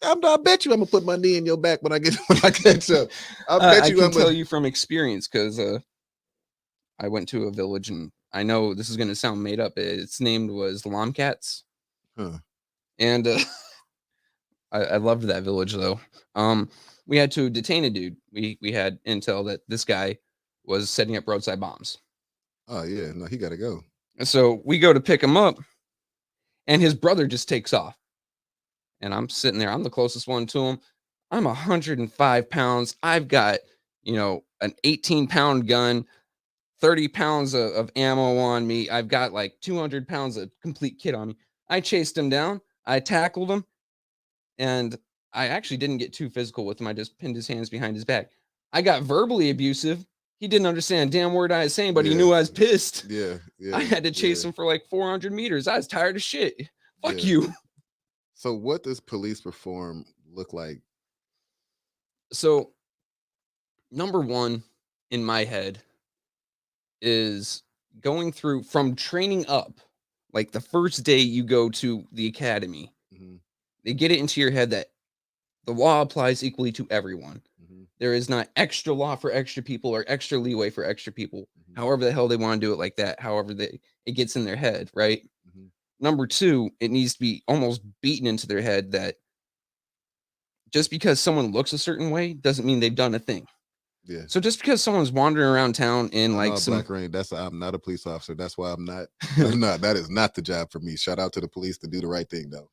I bet you I'm gonna put my knee in your back when I catch up. I bet I you can I'm tell gonna. you from experience, because I went to a village, and I know this is going to sound made up. Its name was Lomcats. Huh. And I loved that village though. We had to detain a dude. We had intel that this guy was setting up roadside bombs. Oh yeah, no, he got to go. And so we go to pick him up, and his brother just takes off. And I'm sitting there. I'm the closest one to him. I'm 105 pounds. I've got, an 18-pound gun, 30 pounds of ammo on me. I've got like 200 pounds of complete kit on me. I chased him down. I tackled him. And I actually didn't get too physical with him. I just pinned his hands behind his back. I got verbally abusive. He didn't understand a damn word I was saying, but he Yeah. knew I was pissed. Yeah, yeah. I had to chase yeah, him for like 400 meters. I was tired of shit. Fuck yeah. you. So what does police reform look like? So, number one in my head is going through from training up. Like the first day you go to the academy, Mhm, they get it into your head that the law applies equally to everyone. mhm, There is not extra law for extra people or extra leeway for extra people. mhm, However the hell they want to do it like that, however it gets in their head, right? mhm. Number two, it needs to be almost beaten into their head that just because someone looks a certain way doesn't mean they've done a thing. Yeah. So just because someone's wandering around town in like No, some, Black Rain. I'm not a police officer. That's why I'm not. I'm not. That is not the job for me. Shout out to the police to do the right thing, though.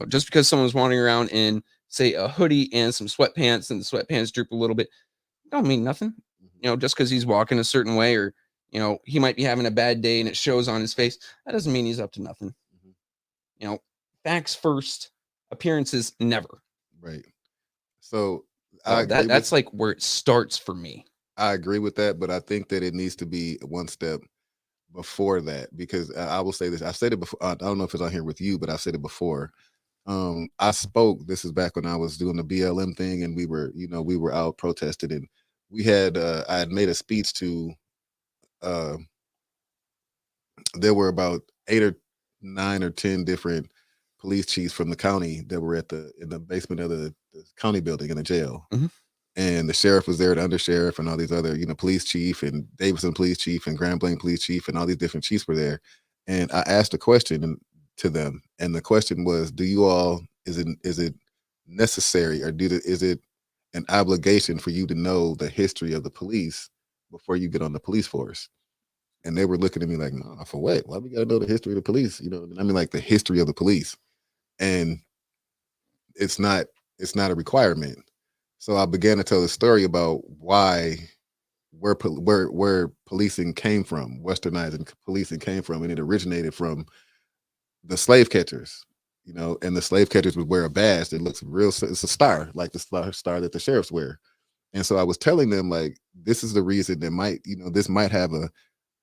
just because someone's wandering around in say a hoodie and some sweatpants and the sweatpants droop a little bit, don't mean nothing. Mhm, Just because he's walking a certain way or, he might be having a bad day and it shows on his face, that doesn't mean he's up to nothing. mhm. You know, facts first, appearances never. Right. So I So agree with that's like where it starts for me. I agree with that, but I think that it needs to be one step before that because I will say this. I've said it before. I don't know if it's on here with you, but I've said it before. I spoke. This is back when I was doing the BLM thing, and we were out protesting, and we had I had made a speech to. Uh, there were about 8 or 9 or 10 different police chiefs from the county that were in the basement of the county building in the jail. Mhm. And the sheriff was there, the undersheriff, and all these other, police chief and Davidson police chief and Grand Blanc police chief and all these different chiefs were there. And I asked a question to them, and the question was, "Do you all is it necessary or is it an obligation for you to know the history of the police before you get on the police force?" And they were looking at me like, "No, for what? Why we got to know the history of the police?" I mean, like the history of the police, and it's not a requirement. So I began to tell the story about where policing came from, westernizing policing came from, and it originated from the slave catchers. And the slave catchers would wear a badge that looks real. It's a star, like the star that the sheriffs wear. And so I was telling them like, this is the reason that this might have a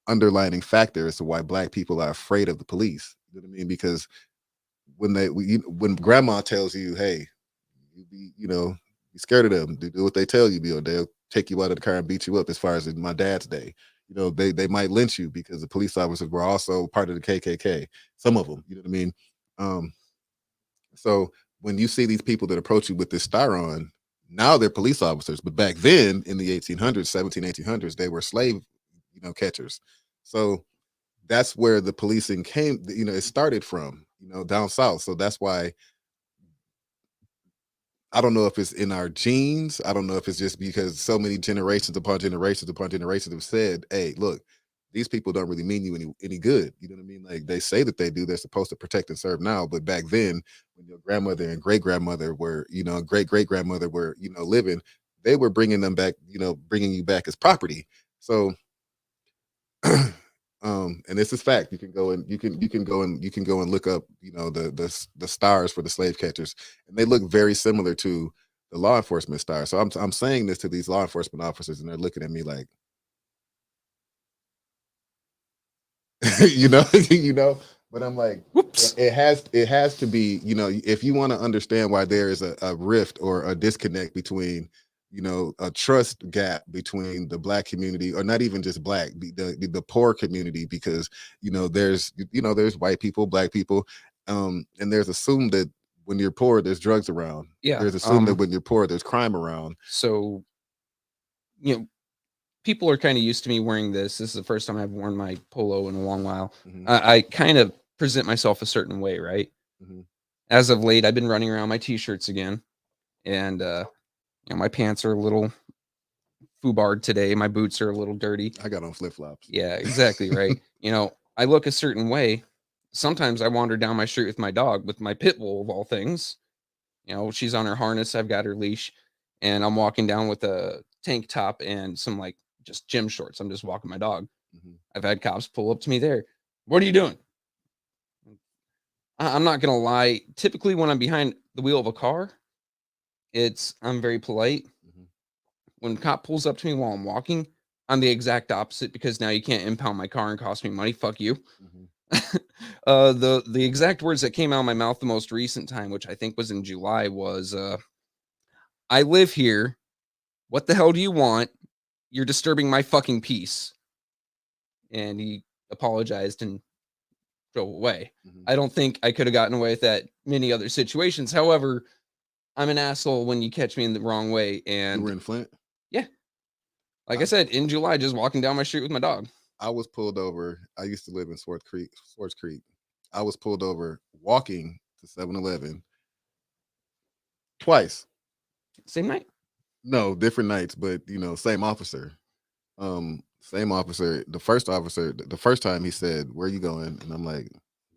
underlining factor as to why Black people are afraid of the police. You know what I mean? Because when grandma tells you, hey, be scared of them, do what they tell you, they'll take you out of the car and beat you up. As far as in my dad's day, they might lynch you because the police officers were also part of the KKK. Some of them, you know what I mean? Um, so when you see these people that approach you with this star on, now they're police officers. But back then in the 1800s, they were slave, catchers. So that's where the policing came, it started from, down south. So that's why I don't know if it's in our genes. I don't know if it's just because so many generations upon generations upon generations have said, hey, look, these people don't really mean you any good. You know what I mean? Like they say that they do, they're supposed to protect and serve now. But back then, when your grandmother and great grandmother were, great great grandmother were, living, they were bringing them back, bringing you back as property. So and this is fact. You can go and look up, the stars for the slave catchers, and they look very similar to the law enforcement stars. So I'm saying this to these law enforcement officers, and they're looking at me like, But I'm like, Whoops. it has to be, if you want to understand why there is a rift or a disconnect between, a trust gap between the Black community, or not even just Black, the poor community, because there's white people, Black people, and there's assumed that when you're poor, there's drugs around. Yeah. There's assumed that when you're poor, there's crime around. So, you know, people are kind of used to me wearing this. This is the first time I've worn my polo in a long while. Mhm, I kind of present myself a certain way, right? mhm, as of late, I've been running around my t-shirts again, and my pants are a little foobarred today. My boots are a little dirty. I got on flip flops. Yeah, exactly right. I look a certain way. Sometimes I wander down my street with my dog, with my pit bull of all things. She's on her harness. I've got her leash, and I'm walking down with a tank top and some like just gym shorts. I'm just walking my dog. Mhm. I've had cops pull up to me there. What are you doing? I'm not gonna lie. Typically, when I'm behind the wheel of a car, I'm very polite. Mhm. When a cop pulls up to me while I'm walking, I'm the exact opposite because now you can't impound my car and cost me money. Fuck you. Mhm. The exact words that came out of my mouth the most recent time, which I think was in July, was I live here. What the hell do you want? You're disturbing my fucking peace. And he apologized and drove away. Mhm. I don't think I could have gotten away with that many other situations. However, I'm an asshole when you catch me in the wrong way. You were And in Flint? yeah, like I said, in July, just walking down my street with my dog. I was pulled over. I used to live in Swartz Creek. I was pulled over walking to 7-Eleven twice. Same night. No, different nights, but same officer. Same officer. The first officer, the first time he said, "Where are you going?" And I'm like,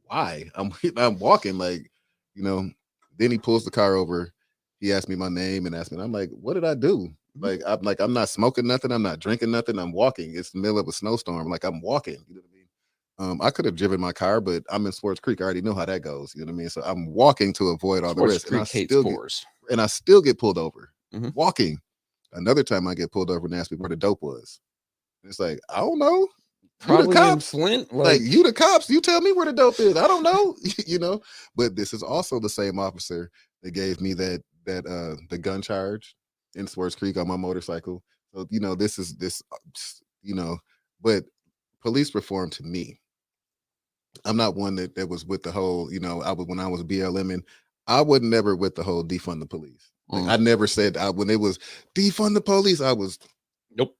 "Why? I'm walking." Like, Then he pulls the car over. He asked me my name and asked me. And I'm like, "What did I do?" I'm not smoking nothing. I'm not drinking nothing. I'm walking. It's the middle of a snowstorm. Like I'm walking. You know what I mean? I could have driven my car, but I'm in Swartz Creek. I already know how that goes. You know what I mean? So I'm walking to avoid all the Swartz rest, Creek hates get, boars. and I still get pulled over Mhm. walking. Another time I get pulled over and asked me where the dope was. It's like, I don't know. Probably you the in cops. Flint. Like you the cops. You tell me where the dope is. I don't know. But this is also the same officer that gave me the gun charge in Swartz Creek on my motorcycle. So but police reform to me. I'm not one that was with the whole, when I was BLMing, I was never with the whole defund the police. Like I never said when it was defund the police, I was nope.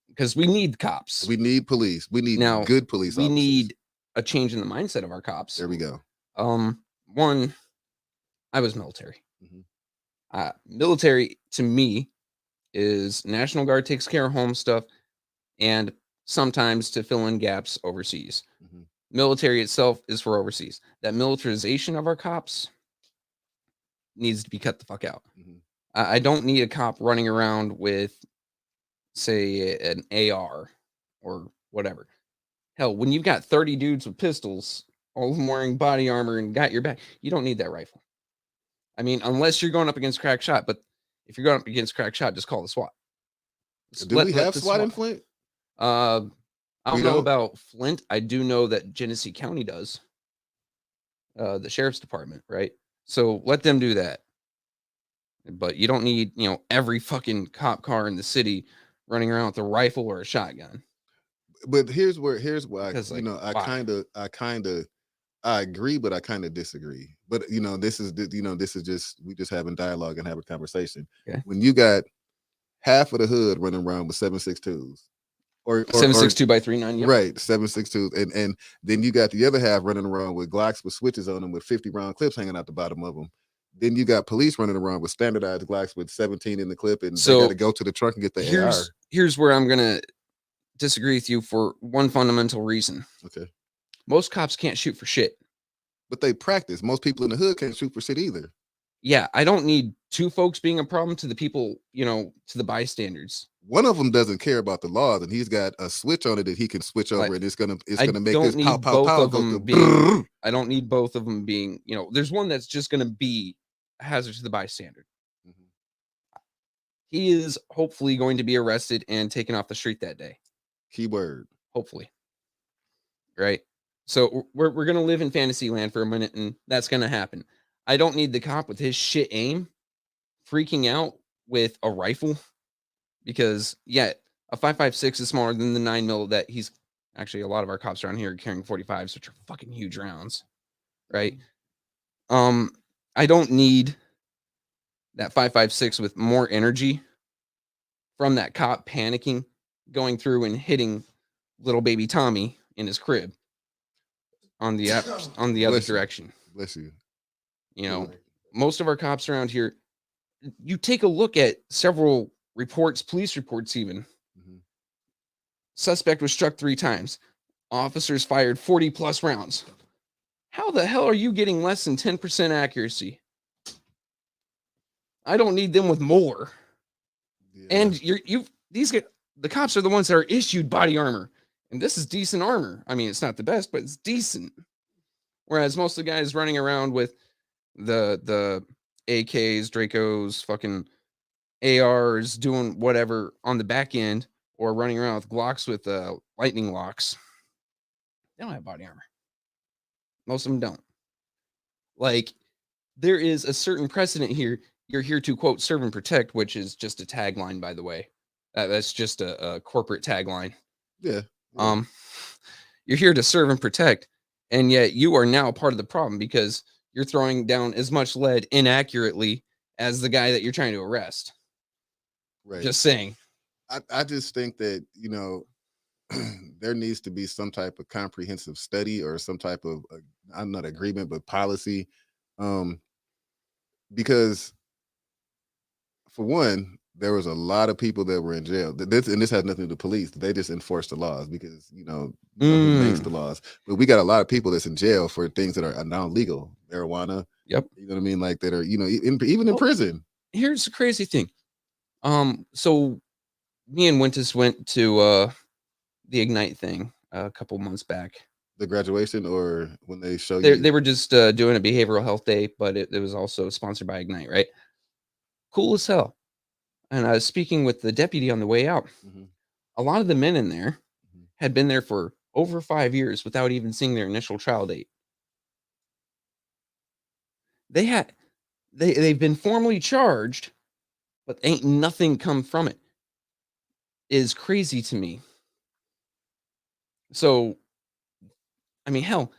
Because we need cops. We need police. We need good police we officers. need a change in the mindset of our cops. There we go. One, I was military. Mhm. Military to me is National Guard takes care of home stuff and sometimes to fill in gaps overseas. Mhm. Military itself is for overseas. That militarization of our cops needs to be cut the fuck out. Mhm. I don't need a cop running around with, say, an AR or whatever. Hell, when you've got 30 dudes with pistols, all of them wearing body armor and got your back, you don't need that rifle. I mean, unless you're going up against crack shot, but if you're going up against crack shot, just call the SWAT. Do we have SWAT in Flint? I don't know about Flint. I do know that Genesee County does. The sheriff's department, right? So let them do that. But you don't need, every fucking cop car in the city running around with a rifle or a shotgun. But here's why I agree, but I kind of disagree. But this is just we just having dialogue and having conversation. Okay. When you got half of the hood running around with 7.62s or 7.62 by 3.9, yep. Right, 7.62s, and then you got the other half running around with Glocks with switches on them with 50 round clips hanging out the bottom of them. Then you got police running around with standardized Glocks with 17 in the clip, and they got to go to the trunk and get the AR. Here's where I'm gonna disagree with you for one fundamental reason. Okay. Most cops can't shoot for shit. But they practice. Most people in the hood can't shoot for shit either. Yeah, I don't need two folks being a problem to the people, to the bystanders. One of them doesn't care about the laws, and he's got a switch on it that he can switch over, and it's gonna make this pow pow pow go through. I don't need both of them being, there's one that's just gonna be a hazard to the bystander. Mm-hmm. He is hopefully going to be arrested and taken off the street that day. Keyword. Hopefully. Right? So we're gonna live in fantasy land for a minute, and that's gonna happen. I don't need the cop with his shit aim freaking out with a rifle because, a 5.56 is smaller than the 9mm that he's actually. A lot of our cops around here are carrying 45s, which are fucking huge rounds, right? I don't need that 5.56 with more energy from that cop panicking, going through and hitting little baby Tommy in his crib on the other direction. Bless you. You know, most of our cops around here, you take a look at several reports, police reports even. Mhm. Suspect was struck 3 times. Officers fired 40 plus rounds. How the hell are you getting less than 10% accuracy? I don't need them with more. Yeah. And the cops are the ones that are issued body armor. And this is decent armor. I mean, it's not the best, but it's decent. Whereas most of the guys running around with the AKs, Dracos, fucking ARs, doing whatever on the back end, or running around with Glocks with lightning locks, they don't have body armor. Most of them don't. Like, there is a certain precedent here. You're here to, quote, serve and protect, which is just a tagline, by the way. That's just a corporate tagline. Yeah. You're here to serve and protect, and yet you are now part of the problem because you're throwing down as much lead inaccurately as the guy that you're trying to arrest. Right. Just saying. I just think that, there needs to be some type of comprehensive study or some type of, I'm not agreement, but policy. Because for one, there was a lot of people that were in jail. This has nothing to do with the police. They just enforce the laws because who makes the laws. But we got a lot of people that's in jail for things that are now legal, marijuana. Yep. You know what I mean? Like that are even in prison. Here's the crazy thing. So me and Wintus went to the Ignite thing a couple months back. The graduation, or when they show you? They were just doing a behavioral health day, but it was also sponsored by Ignite, right? Cool as hell. And I was speaking with the deputy on the way out. Mhm. A lot of the men in there had been there for over 5 years without even seeing their initial trial date. They've been formally charged, but ain't nothing come from it. Is crazy to me. So, I mean, hell,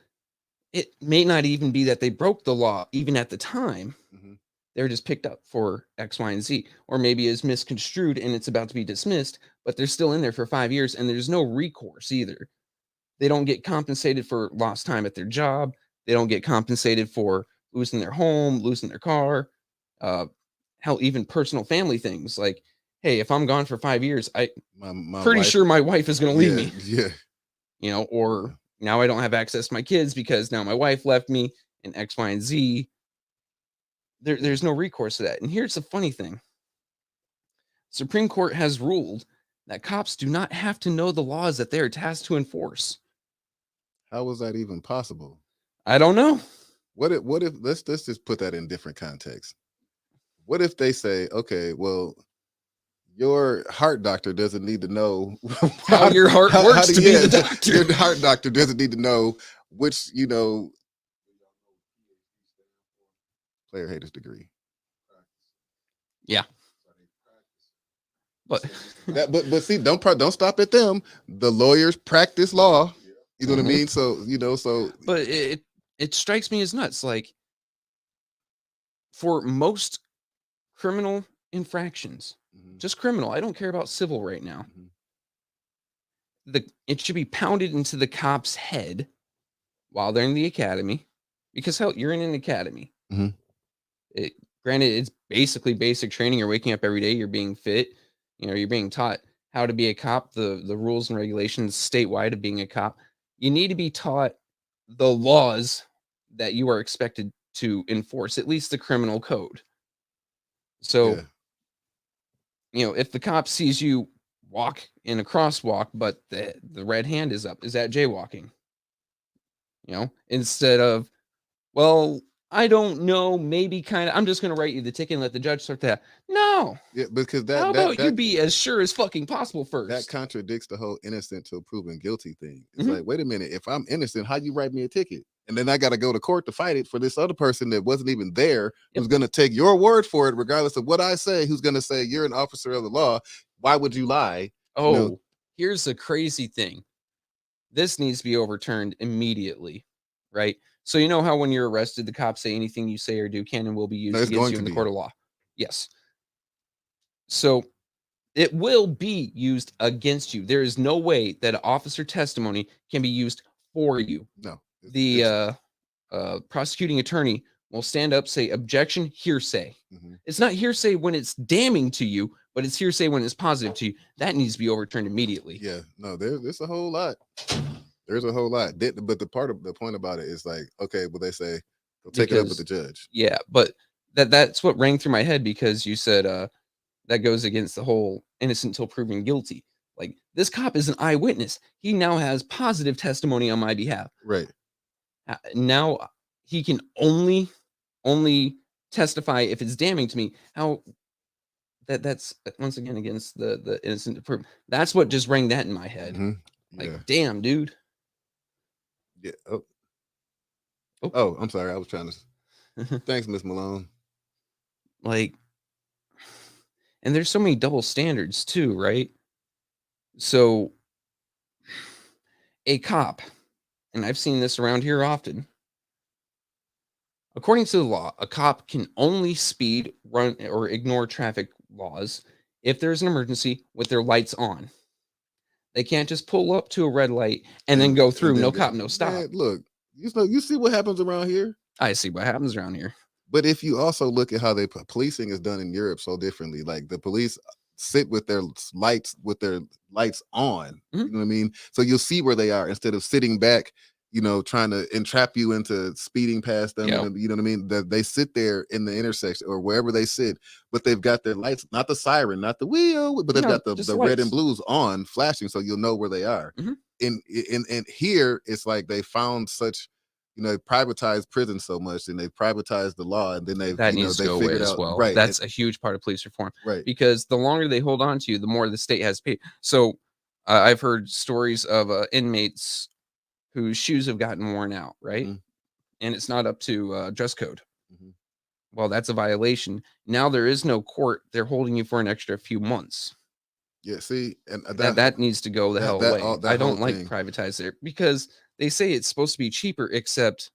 it may not even be that they broke the law even at the time. Mhm. They're just picked up for X, Y, and Z, or maybe is misconstrued and it's about to be dismissed, but they're still in there for 5 years and there's no recourse either. They don't get compensated for lost time at their job. They don't get compensated for losing their home, losing their car, hell, even personal family things. Like, hey, if I'm gone for 5 years, My pretty wife, sure my wife is going to leave me. Yeah. Or now I don't have access to my kids because now my wife left me and X, Y, and Z. There's no recourse to that. And here's the funny thing. Supreme Court has ruled that cops do not have to know the laws that they are tasked to enforce. How was that even possible? I don't know. What if let's just put that in different context. What if they say, okay, well, your heart doctor doesn't need to know how your heart works to be the doctor. Your heart doctor doesn't need to know which, player haters degree. Yeah. But see, don't stop at them. The lawyers practice law. You know what I mean? So, but it strikes me as nuts. Like, for most criminal infractions, just criminal, I don't care about civil right now. It should be pounded into the cop's head while they're in the academy, because hell, you're in an academy. Granted, it's basically basic training. You're waking up every day. You're being fit. You're being taught how to be a cop, the rules and regulations statewide of being a cop. You need to be taught the laws that you are expected to enforce, at least the criminal code. So, if the cop sees you walk in a crosswalk, but the red hand is up, is that jaywalking? Instead of, well, I don't know, maybe kind of, I'm just going to write you the ticket and let the judge sort that. No. Yeah, because how about you be as sure as fucking possible first? That contradicts the whole innocent till proven guilty thing. It's like, wait a minute, if I'm innocent, how you write me a ticket? And then I got to go to court to fight it for this other person that wasn't even there, who's going to take your word for it, regardless of what I say, who's going to say you're an officer of the law. Why would you lie? Oh, here's the crazy thing. This needs to be overturned immediately, right? So you know how when you're arrested, the cops say anything you say or do can and will be used against you in the court of law. Yes. So it will be used against you. There is no way that officer testimony can be used for you. No. The prosecuting attorney will stand up, say objection, hearsay. Mhm. It's not hearsay when it's damning to you, but it's hearsay when it's positive to you. That needs to be overturned immediately. Yeah, no, there's a whole lot. There's a whole lot. But the point about it is like, okay, well, they say, go take it up with the judge. Yeah, but that's what rang through my head because you said that goes against the whole innocent until proven guilty. Like, this cop is an eyewitness. He now has positive testimony on my behalf. Right. Now he can only testify if it's damning to me. How that's once again against the innocent until proven. That's what just rang that in my head. Mhm. Like, Yeah. damn, dude. Yeah. Oh. Oh, I'm sorry. I was trying to. Thanks, Miss Malone. Like, and there's so many double standards too, right? So a cop, and I've seen this around here often. According to the law, a cop can only speed, run, or ignore traffic laws if there's an emergency with their lights on. They can't just pull up to a red light and then go through. No cop, no stop. Man, look, you see what happens around here. I see what happens around here. But if you also look at how policing is done in Europe so differently, like the police sit with their lights on. Mhm. You know what I mean? So you'll see where they are instead of sitting back, trying to entrap you into speeding past them. Yep. And, you know what I mean? That they sit there in the intersection or wherever they sit, but they've got their lights, not the siren, not the wheel, but they've got the red and blues on flashing, so you'll know where they are. Mhm. In here, it's like they found such. They privatized prison so much, and they privatized the law, and then that needs to go away as well. Right, that's a huge part of police reform, right? Because the longer they hold on to you, the more the state has to pay. So I've heard stories of inmates whose shoes have gotten worn out, right? Mhm. And it's not up to dress code. Mhm. Well, that's a violation. Now there is no court. They're holding you for an extra few months. Yeah, see, and that needs to go the hell away. I don't like thing. Privatized there because they say it's supposed to be cheaper, except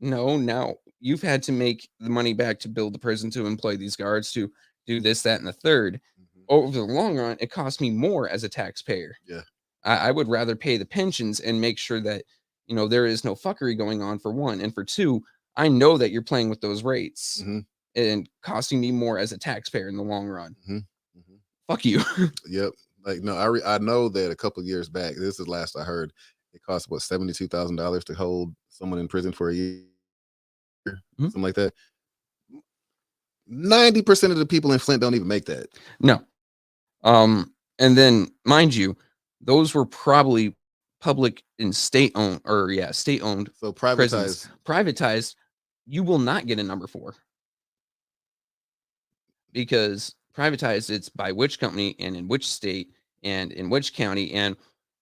no, now you've had to make the money back to build the prison, to employ these guards, to do this, that, and the third. Mhm. Over the long run, it costs me more as a taxpayer. Yeah. I would rather pay the pensions and make sure that, there is no fuckery going on, for one. And for two, I know that you're playing with those rates Mhm. and costing me more as a taxpayer in the long run. Mhm. Mhm. Fuck you. Yep. Like, no, I know that a couple of years back, this is last I heard, it cost what, $72,000 to hold someone in prison for a year, something like that. 90% of the people in Flint don't even make that. No. And then, mind you, those were probably public and state-owned, state-owned. So prisons. Privatized, you will not get a number 4. Because privatized, it's by which company and in which state and in which county, and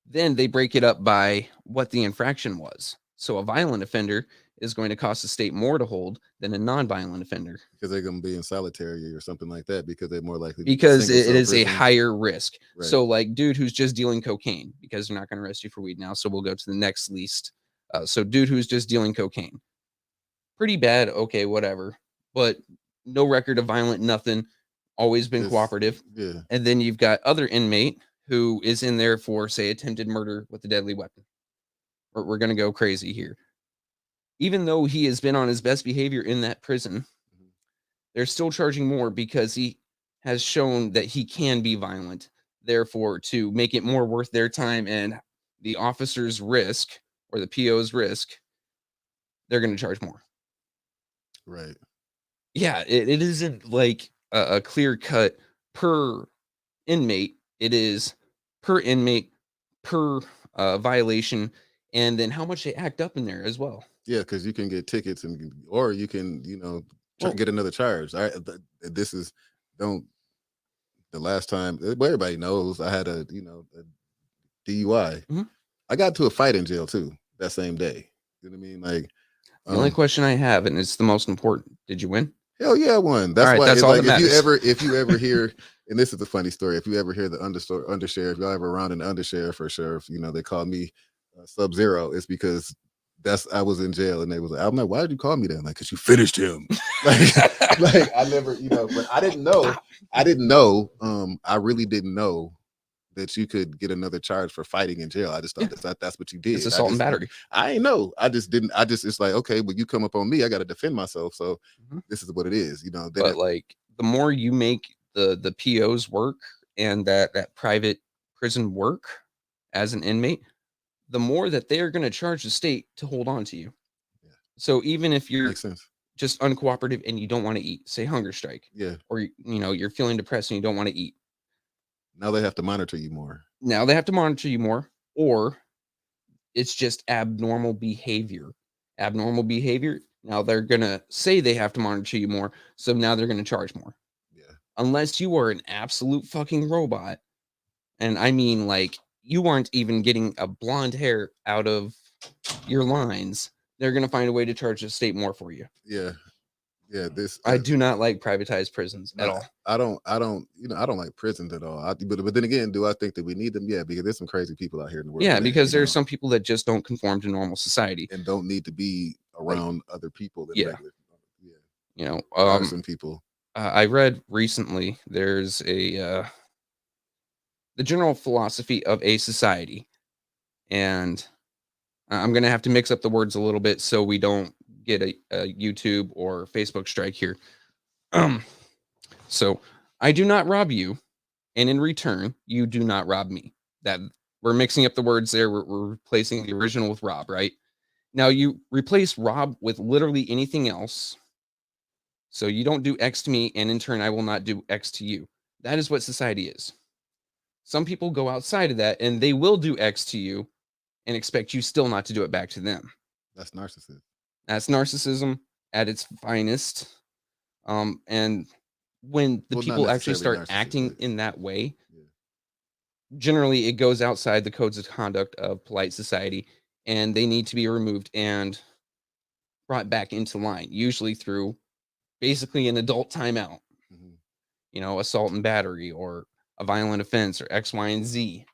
then they break it up by what the infraction was. So a violent offender is going to cost the state more to hold than a non-violent offender, because they're going to be in solitary or something like that, because they're more likely because it is a higher risk. Right. So like dude who's just dealing cocaine, because they're not going to arrest you for weed now, so we'll go to the next least. So dude who's just dealing cocaine, pretty bad, okay, whatever, but no record of violent, nothing, always been cooperative. Yeah. And then you've got other inmate who is in there for, say, attempted murder with a deadly weapon. We're going to go crazy here. Even though he has been on his best behavior in that prison, they're still charging more because he has shown that he can be violent. Therefore, to make it more worth their time and the officer's risk, or the PO's risk, they're going to charge more. Right. Yeah, it isn't like a clear cut per inmate. It is per inmate, per violation, and then how much they act up in there as well. Yeah, because you can get tickets, or you can, get another charge. This is the last time, everybody knows, I had a DUI. Mm-hmm. I got to a fight in jail too that same day. You know what I mean? Like, the only question I have, and it's the most important: did you win? Hell yeah, I won. That's all right, why. That's all like, that matters. if you ever hear, and this is a funny story, if you ever hear the undersheriff, y'all ever around an undersheriff or sheriff, they call me Sub-Zero. It's because I was in jail, and they was like, I'm like, why did you call me that? I'm like, because you finished him. like I never, but I didn't know. I really didn't know that you could get another charge for fighting in jail. I just thought that's what you did. It's assault and battery. I ain't know. I just didn't. It's like, okay, but you come up on me, I got to defend myself. So Mhm. this is what it is, But like the more you make the POs work and that private prison work as an inmate, the more that they're going to charge the state to hold on to you. Yeah. So even if you're makes sense. just uncooperative and you don't want to eat, say hunger strike, Yeah. or you're feeling depressed and you don't want to eat. Now they have to monitor you more. Now they have to monitor you more, or it's just abnormal behavior. Abnormal behavior. Now they're gonna say they have to monitor you more, so now they're gonna charge more. Yeah. Unless you are an absolute fucking robot, and I mean like you aren't even getting a blonde hair out of your lines, they're gonna find a way to charge the state more for you. Yeah. Yeah, I do not like privatized prisons at all. I don't, I don't like prisons at all. But then again, do I think that we need them? Yeah, because there's some crazy people out here in the world. Yeah, because there's some people that just don't conform to normal society and don't need to be around other people. Regular, some people. I read recently there's the general philosophy of a society, and I'm gonna have to mix up the words a little bit so we don't get a YouTube or Facebook strike here. So I do not rob you, and in return, you do not rob me. That we're mixing up the words there. We're replacing the original with rob, right? Now you replace rob with literally anything else. So you don't do X to me, and in turn, I will not do X to you. That is what society is. Some people go outside of that, and they will do X to you and expect you still not to do it back to them. That's narcissism. That's narcissism at its finest. And when the people actually start acting in that way, generally it goes outside the codes of conduct of polite society, and they need to be removed and brought back into line, usually through basically an adult timeout. Assault and battery or a violent offense or X, Y, and Z.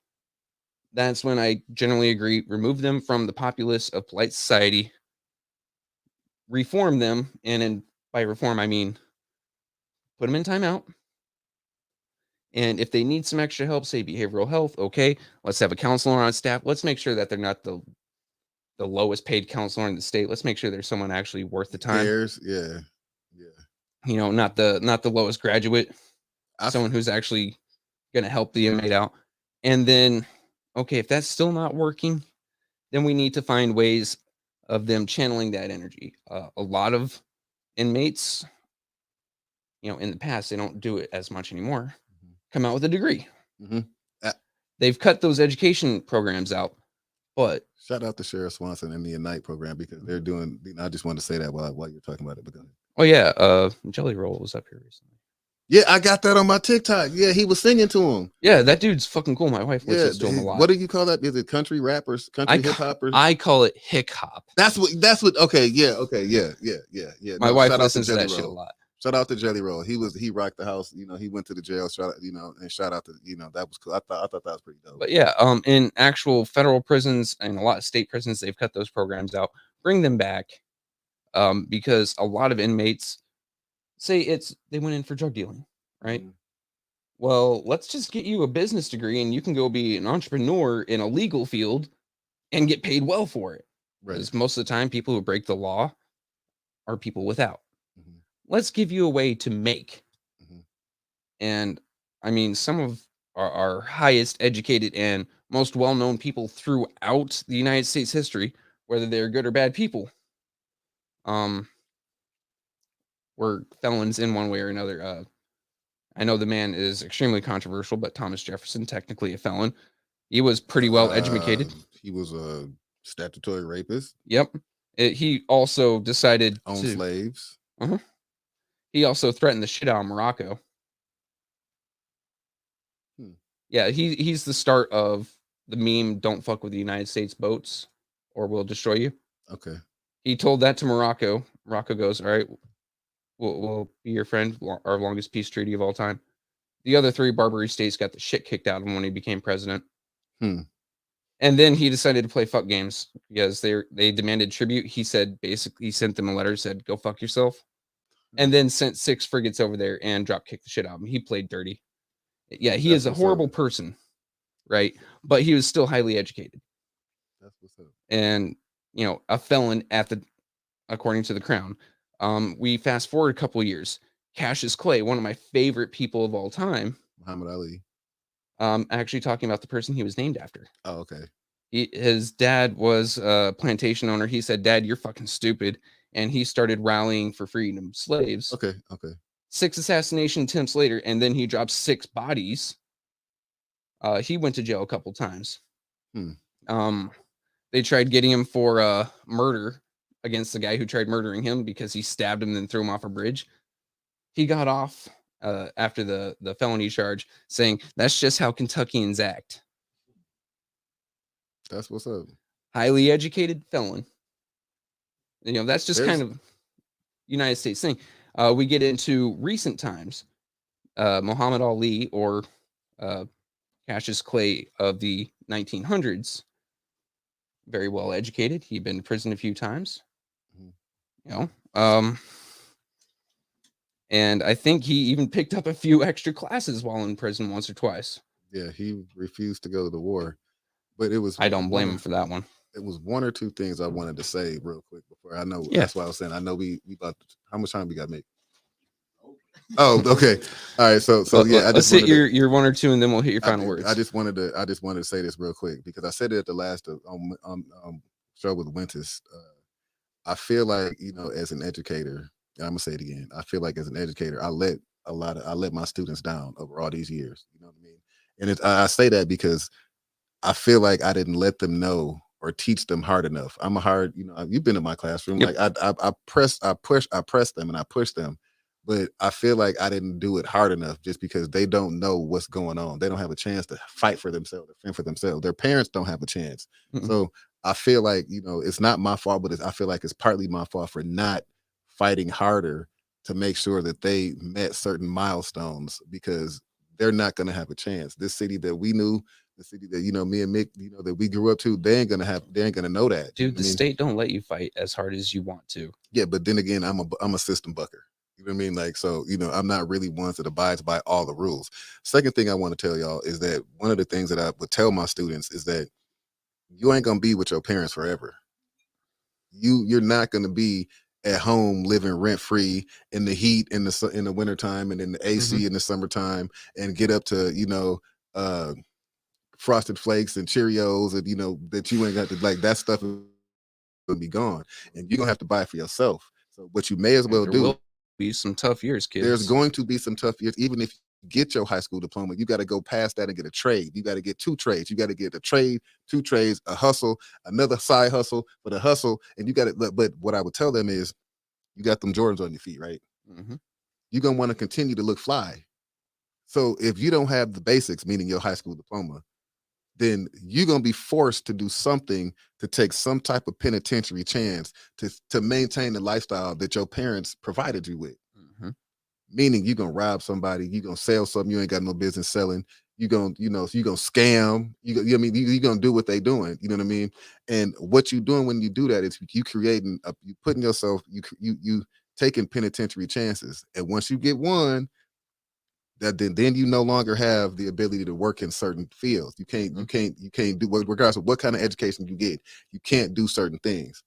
That's when I generally agree, remove them from the populace of polite society, reform them, and by reform, I mean put them in timeout. And if they need some extra help, say behavioral health, okay, let's have a counselor on staff. Let's make sure that they're not the lowest paid counselor in the state. Let's make sure there's someone actually worth the time. Yeah. Not the lowest graduate, someone who's actually going to help the inmate out. And then, okay, if that's still not working, then we need to find ways of them channeling that energy. A lot of inmates, in the past, they don't do it as much anymore. Come out with a degree. They've cut those education programs out, but shout out to Sheriff Swanson and the Ignite program because they're doing. I just wanted to say that while you're talking about it. But oh yeah, Jelly Roll was up here recently. Yeah, I got that on my TikTok. Yeah, he was singing to him. Yeah, that dude's fucking cool. My wife listens to him a lot. What do you call that? Is it country rappers, country hip hoppers? I call it hick hop. That's what. Okay, yeah. My wife listens to that shit a lot. Shout out to Jelly Roll. He rocked the house. He went to the jail. And shout out to that was cool. I thought that was pretty dope. But yeah, in actual federal prisons and a lot of state prisons, they've cut those programs out. Bring them back, because a lot of inmates say they went in for drug dealing, right? Well, let's just get you a business degree and you can go be an entrepreneur in a legal field and get paid well for it. Right. Because most of the time, people who break the law are people without. Let's give you a way to make. And I mean, some of our highest educated and most well-known people throughout the United States history, whether they're good or bad people, were felons in one way or another. I know the man is extremely controversial, but Thomas Jefferson, technically a felon. He was pretty well educated. He was a statutory rapist. Yep. He also decided own slaves. He also threatened the shit out of Morocco. Yeah, he's the start of the meme, don't fuck with the United States boats or we'll destroy you. Okay. He told that to Morocco. Morocco goes, all right, we'll be your friend, our longest peace treaty of all time. The other three Barbary states got the shit kicked out of him when he became president. And then he decided to play fuck games because they demanded tribute. He said, basically, he sent them a letter, said, go fuck yourself. And then sent 6 frigates over there and drop kicked the shit out of him. He played dirty. Yeah, he is a horrible person. right? But he was still highly educated That's what's up. and, a felon according to the Crown. We fast forward a couple of years. Cassius Clay, one of my favorite people of all time, Muhammad Ali. actually talking about the person he was named after. Oh, okay. His dad was a plantation owner. He said, "Dad, you're fucking stupid." And he started rallying for freedom slaves. Okay. 6 assassination attempts later, and then he dropped 6 bodies. He went to jail a couple times. Hmm. They tried getting him for murder against the guy who tried murdering him because he stabbed him and then threw him off a bridge. He got off after the felony charge, saying that's just how Kentuckians act. That's what's up. Highly educated felon. That's just There's- kind of United States thing. We get into recent times. Muhammad Ali or Cassius Clay of the 1900s, very well educated. He'd been to prison a few times. And I think he even picked up a few extra classes while in prison once or twice. Yeah, he refused to go to the war, but it was. I don't blame him for that one. It was one or two things I wanted to say real quick before. I know Yeah. That's why I was saying. I know we about how much time we got, Mick? Oh, okay. All right. So yeah, I let's just hit your 1 or 2, and then we'll hit your final words. I just wanted to say this real quick because I said it at the last show with Winters. I feel like as an educator, and I'm gonna say it again. I feel like as an educator, I let my students down over all these years. You know what I mean? And I say that because I feel like I didn't let them know or teach them hard enough. I'm a hard, you've been in my classroom. Yep. Like I press them and I push them, but I feel like I didn't do it hard enough just because they don't know what's going on. They don't have a chance to fight for themselves, to fend for themselves. Their parents don't have a chance. Mm-mm. So I feel like, it's not my fault, but I feel like it's partly my fault for not fighting harder to make sure that they met certain milestones because they're not going to have a chance. This city that we knew, the city that me and Mick, that we grew up to, they ain't gonna know that. Dude, the state don't let you fight as hard as you want to. Yeah, but then again, I'm a system bucker. You know what I mean? Like, so I'm not really one that abides by all the rules. Second thing I want to tell y'all is that one of the things that I would tell my students is that you ain't gonna be with your parents forever. You're not gonna be at home living rent free in the heat in the wintertime and in the AC in the summertime and get up to Frosted Flakes and Cheerios and that you ain't got to, like, that stuff will be gone and you're gonna have to buy it for yourself. So what you may as well do, will be some tough years, kids. There's going to be some tough years. Even if you get your high school diploma, you got to go past that and get a trade. You got to get 2 trades. You got to get a trade, 2 trades, a hustle, another side hustle, but a hustle. And you got to, but what I would tell them is you got them Jordans on your feet, right? You're going to want to continue to look fly. So if you don't have the basics, meaning your high school diploma, then you're going to be forced to do something to take some type of penitentiary chance to maintain the lifestyle that your parents provided you with. Meaning you're going to rob somebody, you're going to sell something you ain't got no business selling. You're going to, you're going to scam. You're going to do what they doing. You know what I mean? And what you're doing when you do that is you creating, you putting yourself, you taking penitentiary chances. And once you get one, then you no longer have the ability to work in certain fields. You can't do, regardless of what kind of education you get, you can't do certain things.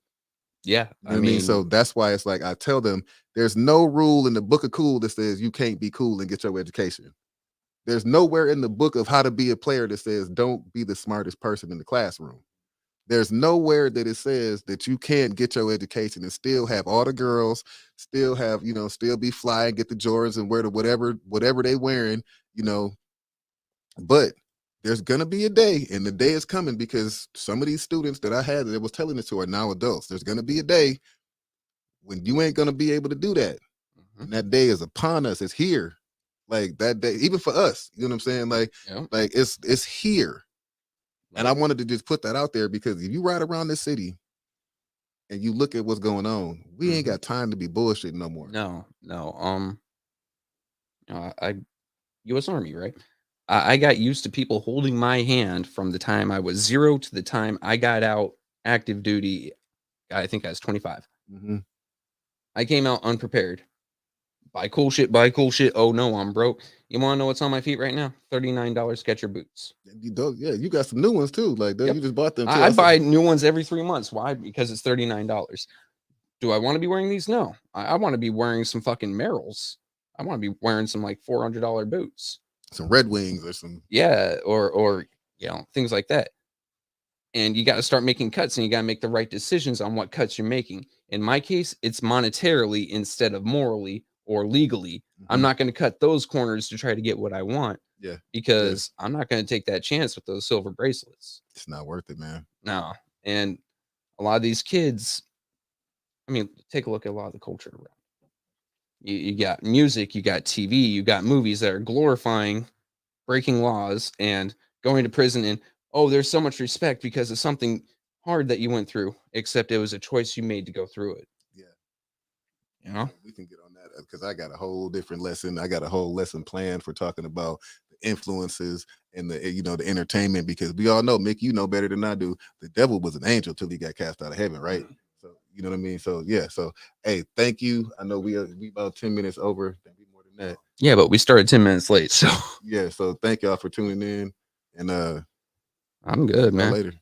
Yeah. You know what I mean? So that's why it's like, I tell them there's no rule in the book of cool that says you can't be cool and get your education. There's nowhere in the book of how to be a player that says don't be the smartest person in the classroom. There's nowhere that it says that you can't get your education and still have all the girls, still have, still be fly and get the Jordans and wear the whatever they wearing, but there's gonna be a day, and the day is coming because some of these students that I had that I was telling it to are now adults. There's gonna be a day when you ain't gonna be able to do that. And that day is upon us. It's here. Like that day, even for us, you know what I'm saying? Like it's here. And I wanted to just put that out there because if you ride around this city and you look at what's going on, we ain't got time to be bullshitting no more. No. U.S. Army, right? I got used to people holding my hand from the time I was 0 to the time I got out active duty. I think I was 25. I came out unprepared, Buy cool shit, buy cool shit. Oh no, I'm broke. You want to know what's on my feet right now? $39 Skechers boots. Yeah, you got some new ones too. Like Yep. you just bought them too. I buy new ones every 3 months. Why? Because it's $39. Do I want to be wearing these? No. I want to be wearing some fucking Merrells. I want to be wearing some like $400 boots. Some Red Wings or some. Yeah, or you know, things like that. And you got to start making cuts, and you got to make the right decisions on what cuts you're making. In my case, it's monetarily instead of morally or legally. I'm not going to cut those corners to try to get what I want. Yeah. Because I'm not going to take that chance with those silver bracelets. It's not worth it, man. No. And a lot of these kids, I mean, take a look at a lot of the culture around. You got music, you got TV, you got movies that are glorifying breaking laws and going to prison, and oh, there's so much respect because of something hard that you went through, except it was a choice you made to go through it. Yeah. You know? We can get on that because I got a whole different lesson. I got a whole lesson planned for talking about the influences and the, you know, the entertainment, because we all know, Mick, you know better than I do, the devil was an angel till he got cast out of heaven, right? So you know what I mean? So yeah. So hey, thank you. I know we about 10 minutes over. Maybe more than that. Yeah, but we started 10 minutes late. So yeah. So thank y'all for tuning in. And I'm good, man. Later.